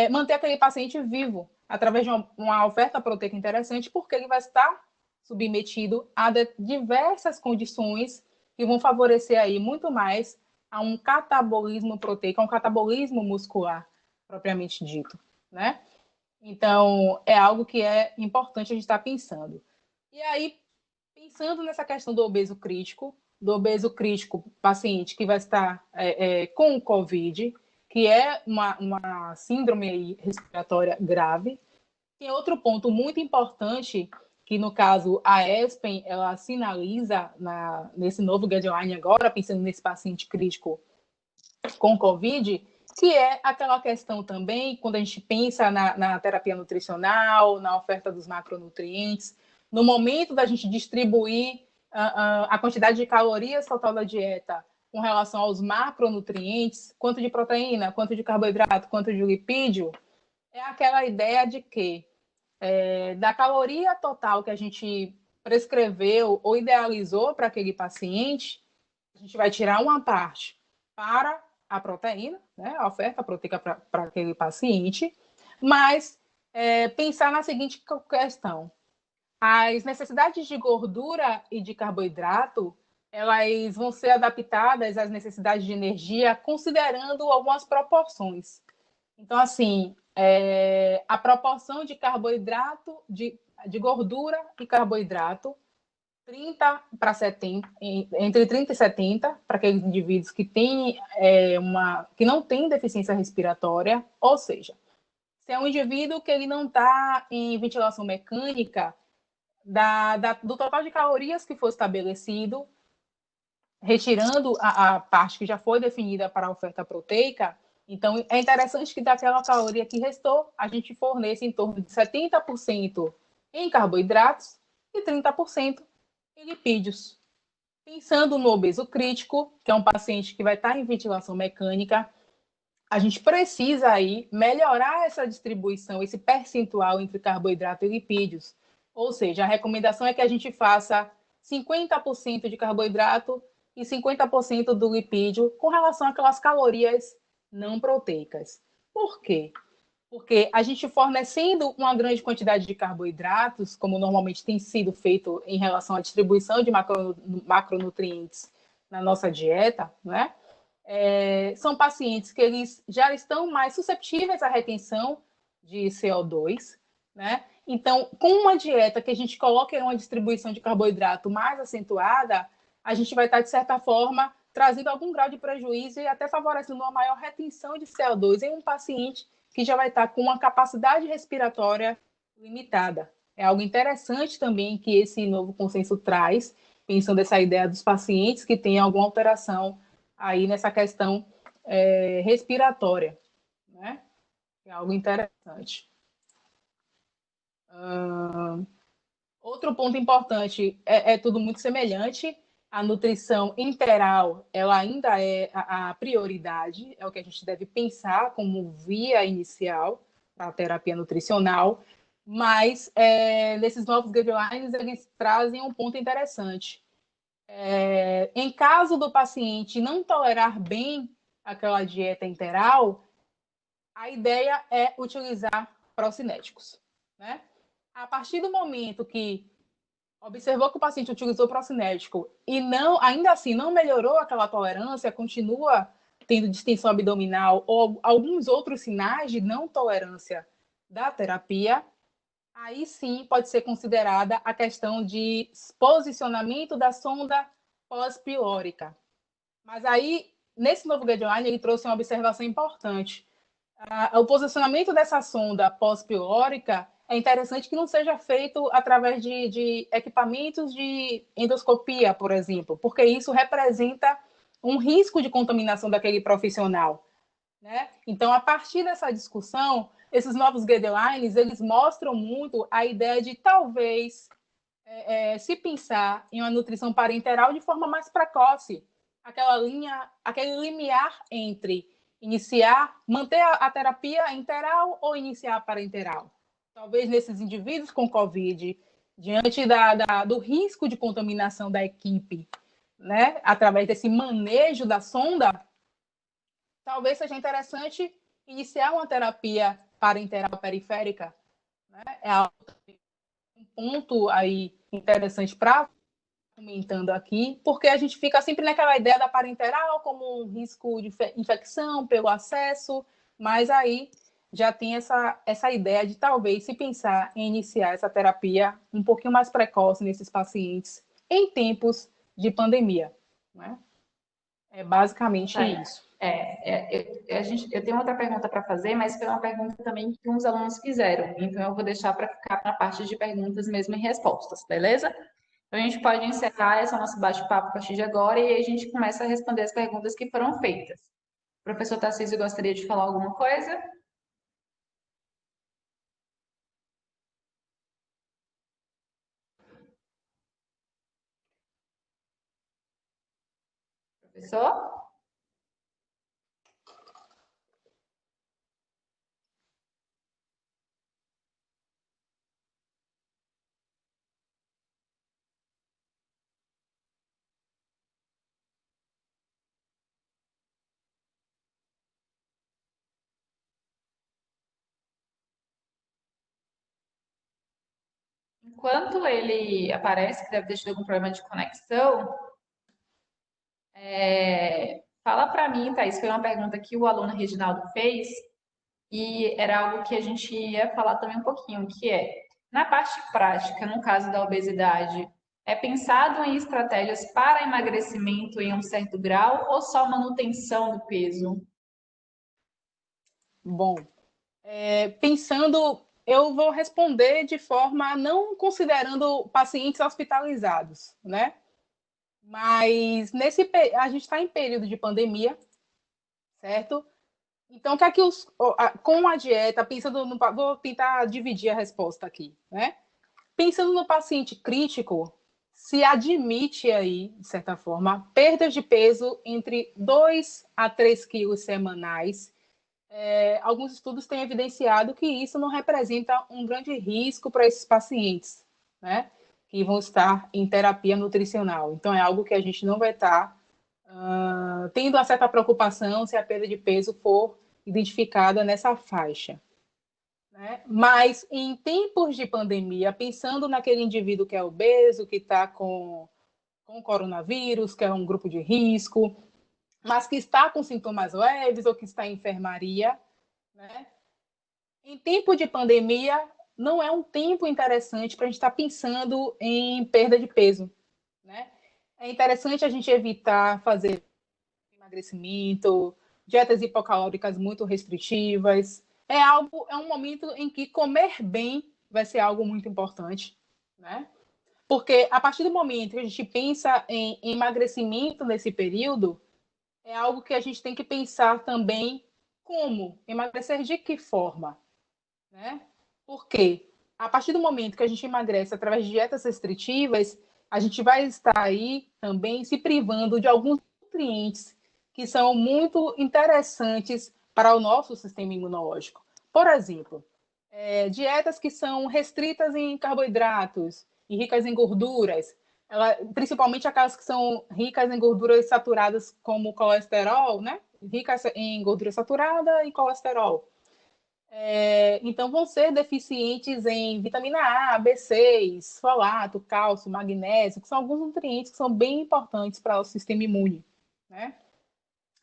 manter aquele paciente vivo através de uma oferta proteica interessante, porque ele vai estar submetido a diversas condições que vão favorecer aí muito mais a um catabolismo proteico, a um catabolismo muscular, propriamente dito, né? Então, é algo que é importante a gente estar pensando. E aí, pensando nessa questão do obeso crítico, paciente que vai estar com o COVID, que é uma síndrome respiratória grave, tem outro ponto muito importante que, no caso, a ESPEN, ela sinaliza nesse novo guideline agora, pensando nesse paciente crítico com COVID, que é aquela questão também, quando a gente pensa na terapia nutricional, na oferta dos macronutrientes, no momento da gente distribuir a quantidade de calorias total da dieta com relação aos macronutrientes, quanto de proteína, quanto de carboidrato, quanto de lipídio, é aquela ideia de que da caloria total que a gente prescreveu ou idealizou para aquele paciente, a gente vai tirar uma parte para a proteína, né, a oferta proteica para aquele paciente, mas pensar na seguinte questão: as necessidades de gordura e de carboidrato, elas vão ser adaptadas às necessidades de energia considerando algumas proporções. Então, assim, a proporção de carboidrato, de gordura e carboidrato, 30 para 70, entre 30 e 70, para aqueles indivíduos que têm que não têm deficiência respiratória, ou seja, se é um indivíduo que ele não está em ventilação mecânica, do total de calorias que foi estabelecido, retirando a parte que já foi definida para a oferta proteica, então é interessante que daquela caloria que restou, a gente forneça em torno de 70% em carboidratos e 30% em lipídios. Pensando no obeso crítico, que é um paciente que vai estar em ventilação mecânica, a gente precisa aí melhorar essa distribuição, esse percentual entre carboidrato e lipídios. Ou seja, a recomendação é que a gente faça 50% de carboidrato e 50% do lipídio com relação àquelas calorias não proteicas. Por quê? Porque a gente fornecendo uma grande quantidade de carboidratos, como normalmente tem sido feito em relação à distribuição de macronutrientes na nossa dieta, né? São pacientes que eles já estão mais suscetíveis à retenção de CO2, né? Então, com uma dieta que a gente coloca em uma distribuição de carboidrato mais acentuada, a gente vai estar, de certa forma, trazendo algum grau de prejuízo e até favorecendo uma maior retenção de CO2 em um paciente que já vai estar com uma capacidade respiratória limitada. É algo interessante também que esse novo consenso traz, pensando essa ideia dos pacientes que têm alguma alteração aí nessa questão respiratória, né? É algo interessante. Outro ponto importante é tudo muito semelhante. A nutrição interal, ela ainda é a prioridade, é o que a gente deve pensar como via inicial para a terapia nutricional, mas nesses novos guidelines, eles trazem um ponto interessante. Em caso do paciente não tolerar bem aquela dieta interal, a ideia é utilizar procinéticos, né? A partir do momento que observou que o paciente utilizou procinético e ainda assim não melhorou aquela tolerância, continua tendo distensão abdominal ou alguns outros sinais de não tolerância da terapia, aí sim pode ser considerada a questão de posicionamento da sonda pós-pilórica. Mas aí, nesse novo guideline, ele trouxe uma observação importante. O posicionamento dessa sonda pós-pilórica é interessante que não seja feito através de equipamentos de endoscopia, por exemplo, porque isso representa um risco de contaminação daquele profissional, né? Então, a partir dessa discussão, esses novos guidelines, eles mostram muito a ideia de talvez se pensar em uma nutrição parenteral de forma mais precoce, aquele limiar entre manter a terapia enteral ou iniciar a parenteral. Talvez nesses indivíduos com COVID, diante do risco de contaminação da equipe, né, através desse manejo da sonda, talvez seja interessante iniciar uma terapia parenteral periférica, né? Um ponto aí interessante para comentando aqui, porque a gente fica sempre naquela ideia da parenteral como um risco de infecção pelo acesso, mas aí já tem essa ideia de talvez se pensar em iniciar essa terapia um pouquinho mais precoce nesses pacientes em tempos de pandemia, né? É basicamente isso. Eu tenho outra pergunta para fazer, mas foi uma pergunta também que uns alunos fizeram, então eu vou deixar para ficar na parte de perguntas mesmo e respostas, beleza? Então a gente pode encerrar esse nosso bate-papo a partir de agora e aí a gente começa a responder as perguntas que foram feitas. O professor Tarcísio gostaria de falar alguma coisa? Professor? enquanto ele aparece, que deve ter tido algum problema de conexão, fala para mim, Thaís, foi uma pergunta que o aluno Reginaldo fez, e era algo que a gente ia falar também um pouquinho, que é, na parte prática, no caso da obesidade, é pensado em estratégias para emagrecimento em um certo grau ou só manutenção do peso? Bom, pensando, eu vou responder de forma não considerando pacientes hospitalizados, né? Mas a gente está em período de pandemia, certo? Então, o que é que com a dieta, vou tentar dividir a resposta aqui, né? Pensando no paciente crítico, se admite aí, de certa forma, perdas de peso entre 2 a 3 quilos semanais. Alguns estudos têm evidenciado que isso não representa um grande risco para esses pacientes, né? Que vão estar em terapia nutricional. Então, é algo que a gente não vai estar tendo uma certa preocupação se a perda de peso for identificada nessa faixa. Né? Mas em tempos de pandemia, pensando naquele indivíduo que é obeso, que está com coronavírus, que é um grupo de risco, mas que está com sintomas leves ou que está em enfermaria, né? Em tempo de pandemia, não é um tempo interessante para a gente estar pensando em perda de peso. Né? É interessante a gente evitar fazer emagrecimento, dietas hipocalóricas muito restritivas. É um momento em que comer bem vai ser algo muito importante, né? Porque a partir do momento que a gente pensa em emagrecimento nesse período, é algo que a gente tem que pensar também como emagrecer, de que forma, né? Porque a partir do momento que a gente emagrece através de dietas restritivas, a gente vai estar aí também se privando de alguns nutrientes que são muito interessantes para o nosso sistema imunológico. Por exemplo, dietas que são restritas em carboidratos e ricas em gorduras, principalmente aquelas que são ricas em gorduras saturadas, como colesterol, né? Ricas em gordura saturada e colesterol. Então, vão ser deficientes em vitamina A, B6, folato, cálcio, magnésio, que são alguns nutrientes que são bem importantes para o sistema imune. Né?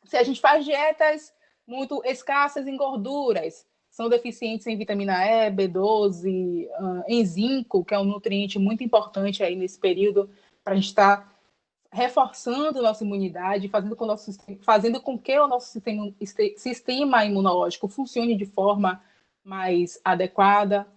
Se a gente faz dietas muito escassas em gorduras, são deficientes em vitamina E, B12, em zinco, que é um nutriente muito importante aí nesse período, para a gente estar reforçando nossa imunidade, fazendo com que o nosso sistema imunológico funcione de forma mais adequada.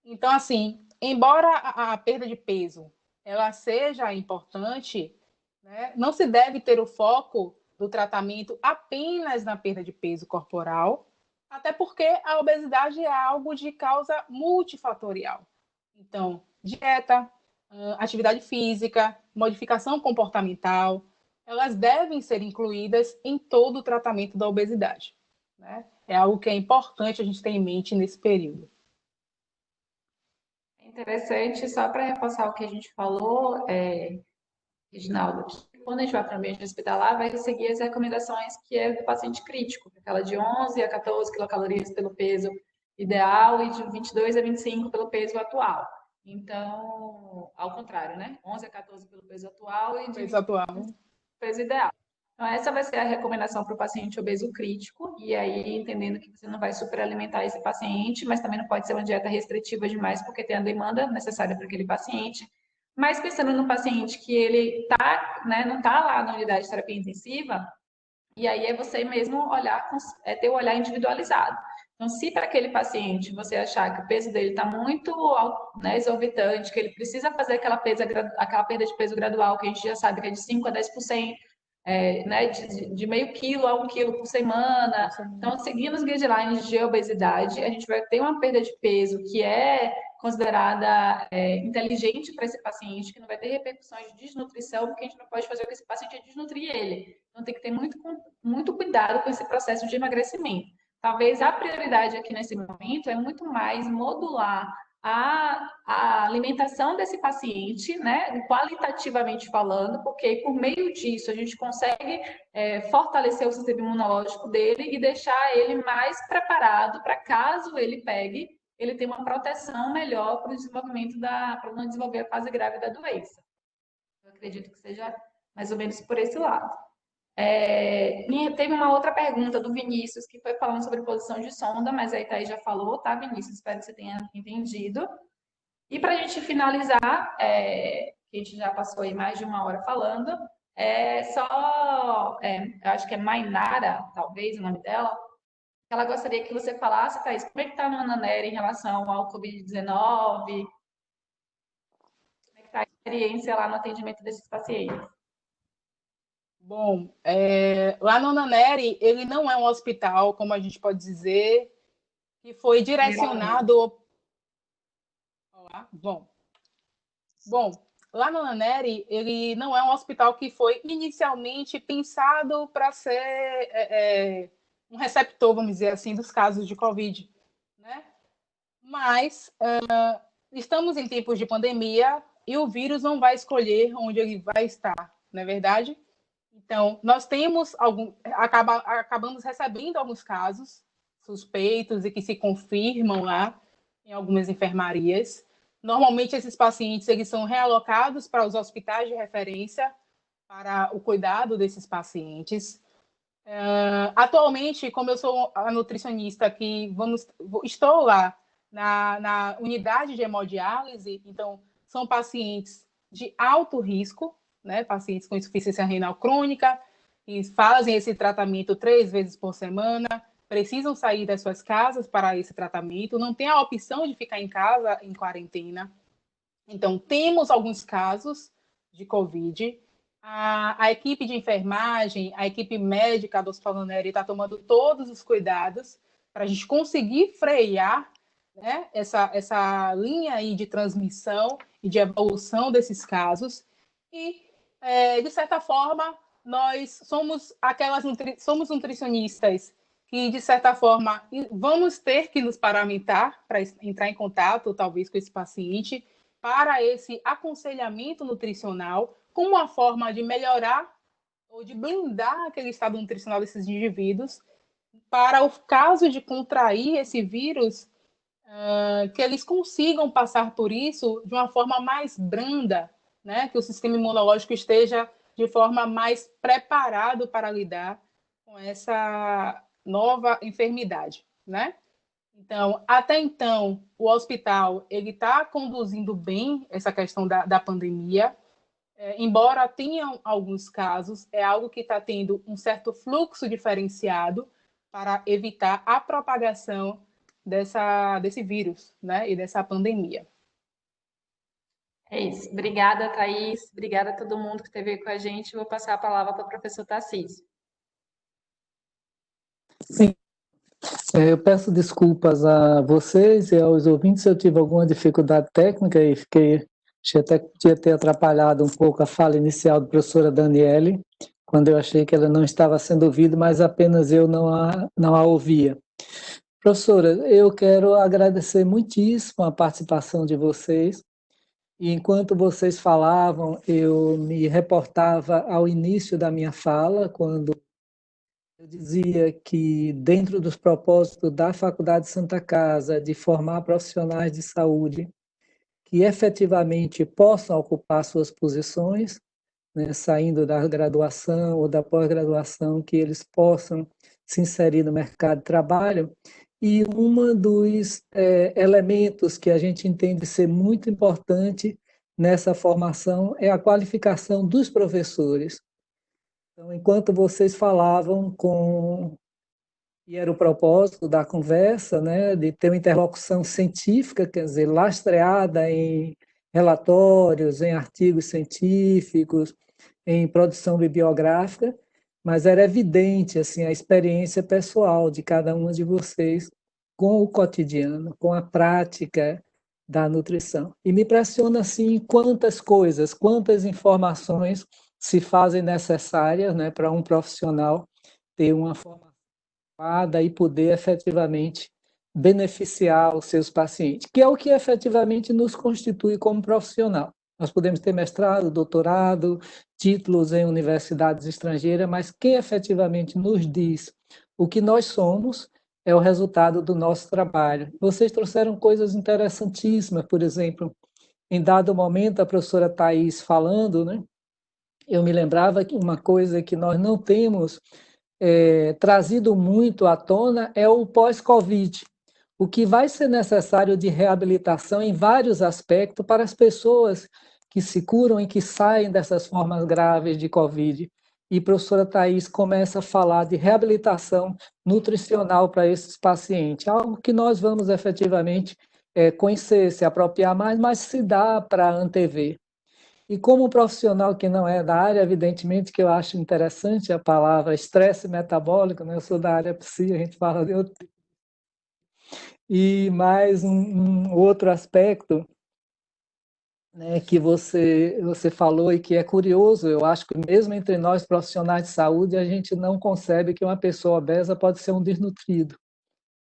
Então, assim, embora a perda de peso ela seja importante, né, não se deve ter o foco do tratamento apenas na perda de peso corporal, até porque a obesidade é algo de causa multifatorial. Então, dieta, atividade física, modificação comportamental, elas devem ser incluídas em todo o tratamento da obesidade. Né? É algo que é importante a gente ter em mente nesse período. É interessante, só para reforçar o que a gente falou, Reginaldo, que quando a gente vai para o ambiente hospitalar, vai seguir as recomendações que é do paciente crítico, aquela de 11 a 14 quilocalorias pelo peso ideal e de 22 a 25 pelo peso atual. Então, ao contrário, né? 11 a 14 pelo peso atual e de Peso atual. peso ideal. Então, essa vai ser a recomendação para o paciente obeso crítico, e aí entendendo que você não vai superalimentar esse paciente, mas também não pode ser uma dieta restritiva demais, porque tem a demanda necessária para aquele paciente. Mas pensando no paciente que ele tá, né, não está lá na unidade de terapia intensiva, e aí é você mesmo olhar, ter o olhar individualizado. Então, se para aquele paciente você achar que o peso dele está muito, né, exorbitante, que ele precisa fazer aquela perda de peso gradual, que a gente já sabe que é de 5 a 10%, né, de meio quilo a 1 quilo por semana. Então, seguindo os guidelines de obesidade, a gente vai ter uma perda de peso que é considerada inteligente para esse paciente, que não vai ter repercussões de desnutrição, porque a gente não pode fazer com que esse paciente é desnutrir ele. Então, tem que ter muito cuidado com esse processo de emagrecimento. Talvez a prioridade aqui nesse momento é muito mais modular a alimentação desse paciente, né, qualitativamente falando, porque por meio disso a gente consegue fortalecer o sistema imunológico dele e deixar ele mais preparado para caso ele pegue ele tem uma proteção melhor para o desenvolvimento para não desenvolver a fase grave da doença. Eu acredito que seja mais ou menos por esse lado. Teve uma outra pergunta do Vinícius, que foi falando sobre posição de sonda, mas aí Thaís já falou, tá, Vinícius? Espero que você tenha entendido. E para a gente finalizar, que a gente já passou aí mais de uma hora falando, eu acho que é Mainara, talvez o nome dela, ela gostaria que você falasse, Thaís, como é que está no Ananera em relação ao Covid-19? Como é que está a experiência lá no atendimento desses pacientes? Bom, lá no Ananeri, ele não é um hospital, como a gente pode dizer, que foi direcionado... Olá, bom, lá no Ananeri, ele não é um hospital que foi inicialmente pensado para ser um receptor, vamos dizer assim, dos casos de Covid, né? Mas estamos em tempos de pandemia e o vírus não vai escolher onde ele vai estar, não é verdade? Então, nós temos acabamos recebendo alguns casos suspeitos e que se confirmam lá em algumas enfermarias. Normalmente, esses pacientes eles são realocados para os hospitais de referência para o cuidado desses pacientes. Atualmente, como eu sou a nutricionista estou lá na unidade de hemodiálise, então são pacientes de alto risco, né, pacientes com insuficiência renal crônica, que fazem esse tratamento 3 vezes por semana, precisam sair das suas casas para esse tratamento, não tem a opção de ficar em casa em quarentena. Então, temos alguns casos de Covid. A equipe de enfermagem, a equipe médica do Hospital Ananeri está tomando todos os cuidados para a gente conseguir frear, né, essa linha aí de transmissão e de evolução desses casos. E, de certa forma, nós somos nutricionistas que, de certa forma, vamos ter que nos paramentar para entrar em contato, talvez, com esse paciente, para esse aconselhamento nutricional, como uma forma de melhorar ou de blindar aquele estado nutricional desses indivíduos, para o caso de contrair esse vírus, que eles consigam passar por isso de uma forma mais branda, né? Que o sistema imunológico esteja de forma mais preparado para lidar com essa nova enfermidade, né? Então, até então, o hospital ele está conduzindo bem essa questão da pandemia, embora tenham alguns casos, é algo que está tendo um certo fluxo diferenciado para evitar a propagação desse vírus, né, e dessa pandemia. É isso. Obrigada, Thaís. Obrigada a todo mundo que esteve com a gente. Vou passar a palavra para o professor Tarcísio. Sim. Eu peço desculpas a vocês e aos ouvintes se eu tive alguma dificuldade técnica e achei até que podia ter atrapalhado um pouco a fala inicial da professora Daniele, quando eu achei que ela não estava sendo ouvida, mas apenas eu não a ouvia. Professora, eu quero agradecer muitíssimo a participação de vocês. E enquanto vocês falavam, eu me reportava ao início da minha fala, quando eu dizia que, dentro dos propósitos da Faculdade Santa Casa, de formar profissionais de saúde que efetivamente possam ocupar suas posições, né, saindo da graduação ou da pós-graduação, que eles possam se inserir no mercado de trabalho. E um dos elementos que a gente entende ser muito importante nessa formação é a qualificação dos professores. Então, enquanto vocês falavam e era o propósito da conversa, né, de ter uma interlocução científica, quer dizer, lastreada em relatórios, em artigos científicos, em produção bibliográfica, mas era evidente assim a experiência pessoal de cada uma de vocês com o cotidiano, com a prática da nutrição. E me impressiona assim quantas coisas, quantas informações se fazem necessárias, né, para um profissional ter uma formação adequada e poder efetivamente beneficiar os seus pacientes, que é o que efetivamente nos constitui como profissional. Nós podemos ter mestrado, doutorado, títulos em universidades estrangeiras, mas quem efetivamente nos diz o que nós somos é o resultado do nosso trabalho. Vocês trouxeram coisas interessantíssimas, por exemplo, em dado momento, a professora Thais falando, né, eu me lembrava que uma coisa que nós não temos trazido muito à tona é o pós-Covid. O que vai ser necessário de reabilitação em vários aspectos para as pessoas que se curam e que saem dessas formas graves de Covid. E a professora Thais começa a falar de reabilitação nutricional para esses pacientes, algo que nós vamos efetivamente conhecer, se apropriar mais, mas se dá para antever. E como profissional que não é da área, evidentemente que eu acho interessante a palavra estresse metabólico, né? Eu sou da área psi, a gente fala de outro. E mais um outro aspecto, né, que você falou e que é curioso, eu acho que mesmo entre nós profissionais de saúde, a gente não concebe que uma pessoa obesa pode ser um desnutrido,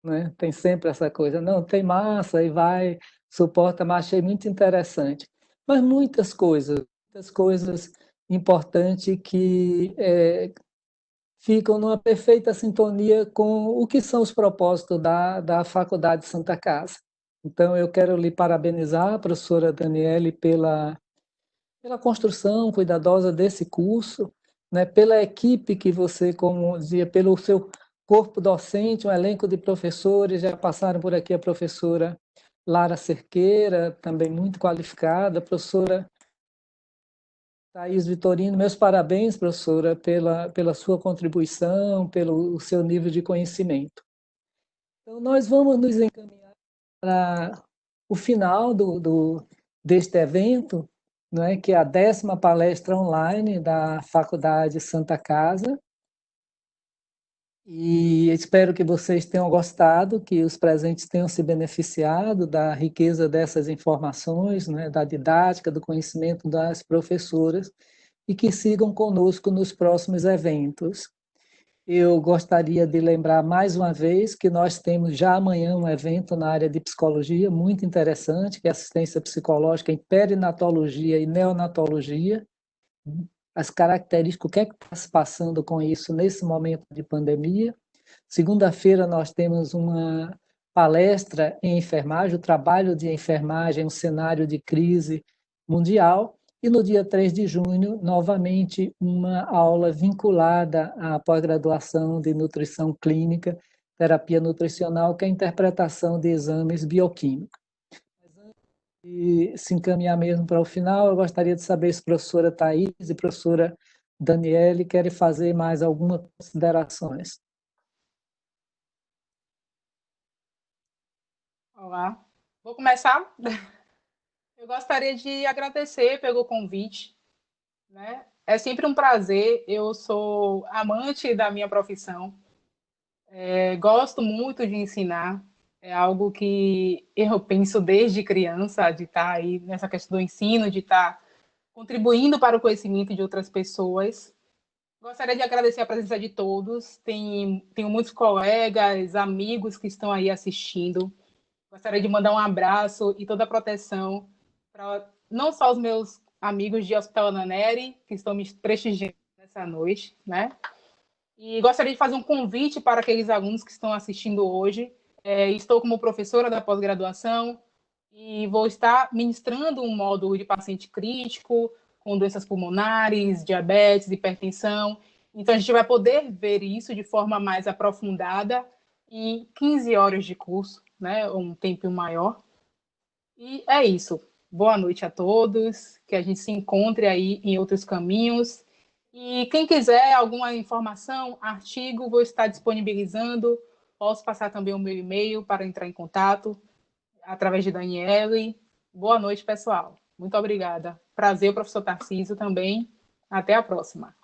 né? Tem sempre essa coisa, não, tem massa e vai, suporta, mas achei muito interessante. Mas muitas coisas importantes que ficam numa perfeita sintonia com o que são os propósitos da Faculdade Santa Casa. Então, eu quero lhe parabenizar, professora Daniele, pela construção cuidadosa desse curso, né, pela equipe que você, como dizia, pelo seu corpo docente, um elenco de professores, já passaram por aqui a professora Lara Cerqueira, também muito qualificada, a professora Thais Vitorino, meus parabéns, professora, pela sua contribuição, pelo seu nível de conhecimento. Então, nós vamos nos encaminhar para o final deste evento, não é, que é a 10ª palestra online da Faculdade Santa Casa, e espero que vocês tenham gostado, que os presentes tenham se beneficiado da riqueza dessas informações, né, da didática, do conhecimento das professoras, e que sigam conosco nos próximos eventos. Eu gostaria de lembrar mais uma vez que nós temos já amanhã um evento na área de psicologia muito interessante, que é assistência psicológica em perinatologia e neonatologia. As características, o que é que está se passando com isso nesse momento de pandemia. Segunda-feira nós temos uma palestra em enfermagem, o trabalho de enfermagem, um cenário de crise mundial. E no dia 3 de junho, novamente, uma aula vinculada à pós-graduação de nutrição clínica, terapia nutricional, que é a interpretação de exames bioquímicos. E se encaminhar mesmo para o final, eu gostaria de saber se a professora Thais e a professora Daniele querem fazer mais algumas considerações. Olá, vou começar. Eu gostaria de agradecer pelo convite, né? É sempre um prazer, eu sou amante da minha profissão, gosto muito de ensinar, é algo que eu penso desde criança, de estar aí nessa questão do ensino, de estar contribuindo para o conhecimento de outras pessoas. Gostaria de agradecer a presença de todos, tenho muitos colegas, amigos que estão aí assistindo. Gostaria de mandar um abraço e toda a proteção para não só os meus amigos de Hospital Ana Nery, que estão me prestigiando nessa noite, né? E gostaria de fazer um convite para aqueles alunos que estão assistindo hoje. Estou como professora da pós-graduação e vou estar ministrando um módulo de paciente crítico, com doenças pulmonares, diabetes, hipertensão. Então, a gente vai poder ver isso de forma mais aprofundada em 15 horas de curso, né? Um tempo maior. E é isso. Boa noite a todos, que a gente se encontre aí em outros caminhos. E quem quiser alguma informação, artigo, vou estar disponibilizando. Posso passar também o meu e-mail para entrar em contato através de Daniele. Boa noite, pessoal. Muito obrigada. Prazer, professor Tarcísio, também. Até a próxima.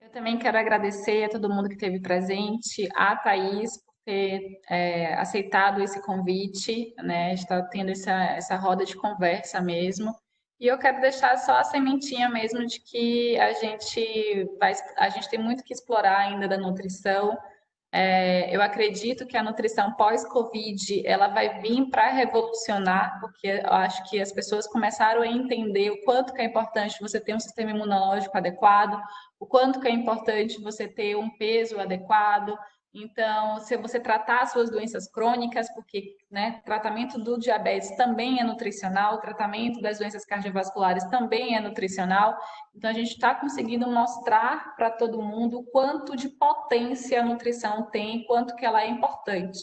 Eu também quero agradecer a todo mundo que esteve presente, a Thais por ter aceitado esse convite, né? A gente está tendo essa roda de conversa mesmo. E eu quero deixar só a sementinha mesmo de que a gente tem muito que explorar ainda da nutrição. Eu acredito que a nutrição pós-Covid ela vai vir para revolucionar, porque eu acho que as pessoas começaram a entender o quanto que é importante você ter um sistema imunológico adequado, o quanto que é importante você ter um peso adequado, Então, se você tratar as suas doenças crônicas, porque, né, tratamento do diabetes também é nutricional, tratamento das doenças cardiovasculares também é nutricional. Então, a gente está conseguindo mostrar para todo mundo o quanto de potência a nutrição tem, quanto que ela é importante.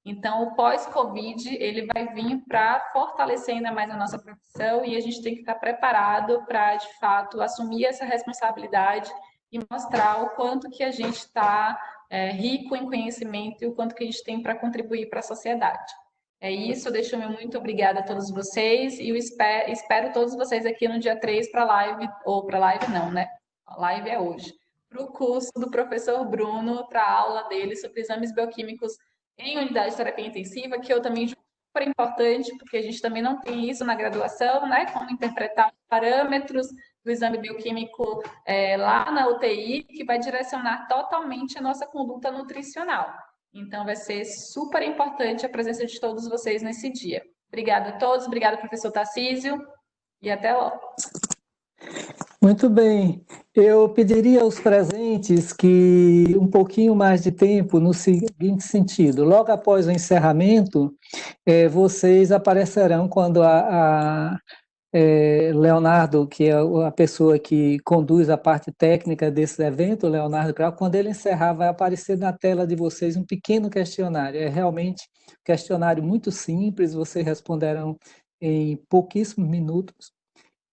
Então, o pós-Covid, ele vai vir para fortalecer ainda mais a nossa profissão e a gente tem que estar preparado para, de fato, assumir essa responsabilidade e mostrar o quanto que a gente está rico em conhecimento e o quanto que a gente tem para contribuir para a sociedade. É isso, deixo meu muito obrigada a todos vocês e eu espero todos vocês aqui no dia 3 para a live, ou para a live não, né? A live é hoje. Para o curso do professor Bruno, para a aula dele sobre exames bioquímicos em unidade de terapia intensiva, que eu também julgo super importante, porque a gente também não tem isso na graduação, né? Como interpretar parâmetros do exame bioquímico lá na UTI, que vai direcionar totalmente a nossa conduta nutricional. Então, vai ser super importante a presença de todos vocês nesse dia. Obrigada a todos, obrigada, professor Tarcísio, e até logo. Muito bem. Eu pediria aos presentes que um pouquinho mais de tempo no seguinte sentido. Logo após o encerramento, vocês aparecerão quando Leonardo, que é a pessoa que conduz a parte técnica desse evento, Leonardo Grau, quando ele encerrar, vai aparecer na tela de vocês um pequeno questionário. É realmente um questionário muito simples, vocês responderão em pouquíssimos minutos,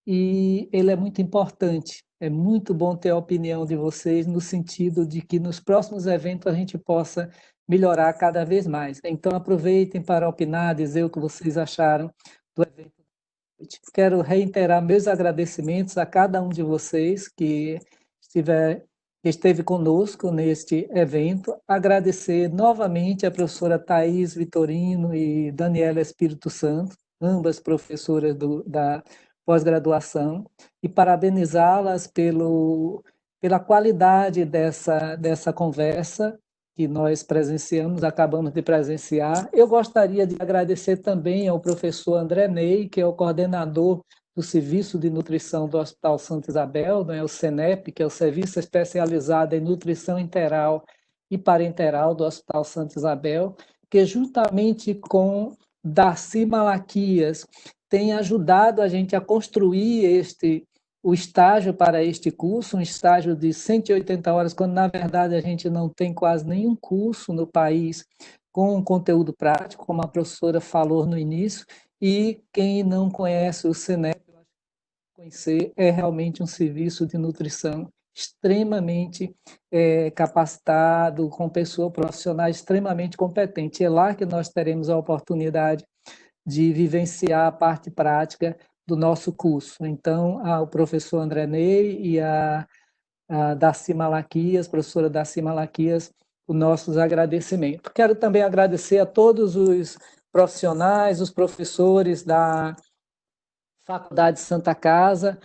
e ele é muito importante. É muito bom ter a opinião de vocês no sentido de que nos próximos eventos a gente possa melhorar cada vez mais. Então, aproveitem para opinar, dizer o que vocês acharam do evento. Quero reiterar meus agradecimentos a cada um de vocês que esteve conosco neste evento. Agradecer novamente a professora Thais Vitorino e Daniela Espírito Santo, ambas professoras da pós-graduação, e parabenizá-las pela qualidade dessa conversa que nós acabamos de presenciar. Eu gostaria de agradecer também ao professor André Ney, que é o coordenador do Serviço de Nutrição do Hospital Santa Isabel, o SENEP, que é o Serviço Especializado em Nutrição Enteral e Parenteral do Hospital Santa Isabel, que juntamente com Darcy Malaquias tem ajudado a gente a construir o estágio para este curso, um estágio de 180 horas, quando, na verdade, a gente não tem quase nenhum curso no país com conteúdo prático, como a professora falou no início, e quem não conhece o SENEP, conhecer, é realmente um serviço de nutrição extremamente capacitado, com pessoas profissionais extremamente competentes. É lá que nós teremos a oportunidade de vivenciar a parte prática do nosso curso. Então, o professor André Ney e a Darcy Malaquias, professora Darcy Malaquias, os nossos agradecimentos. Quero também agradecer a todos os profissionais, os professores da Faculdade Santa Casa,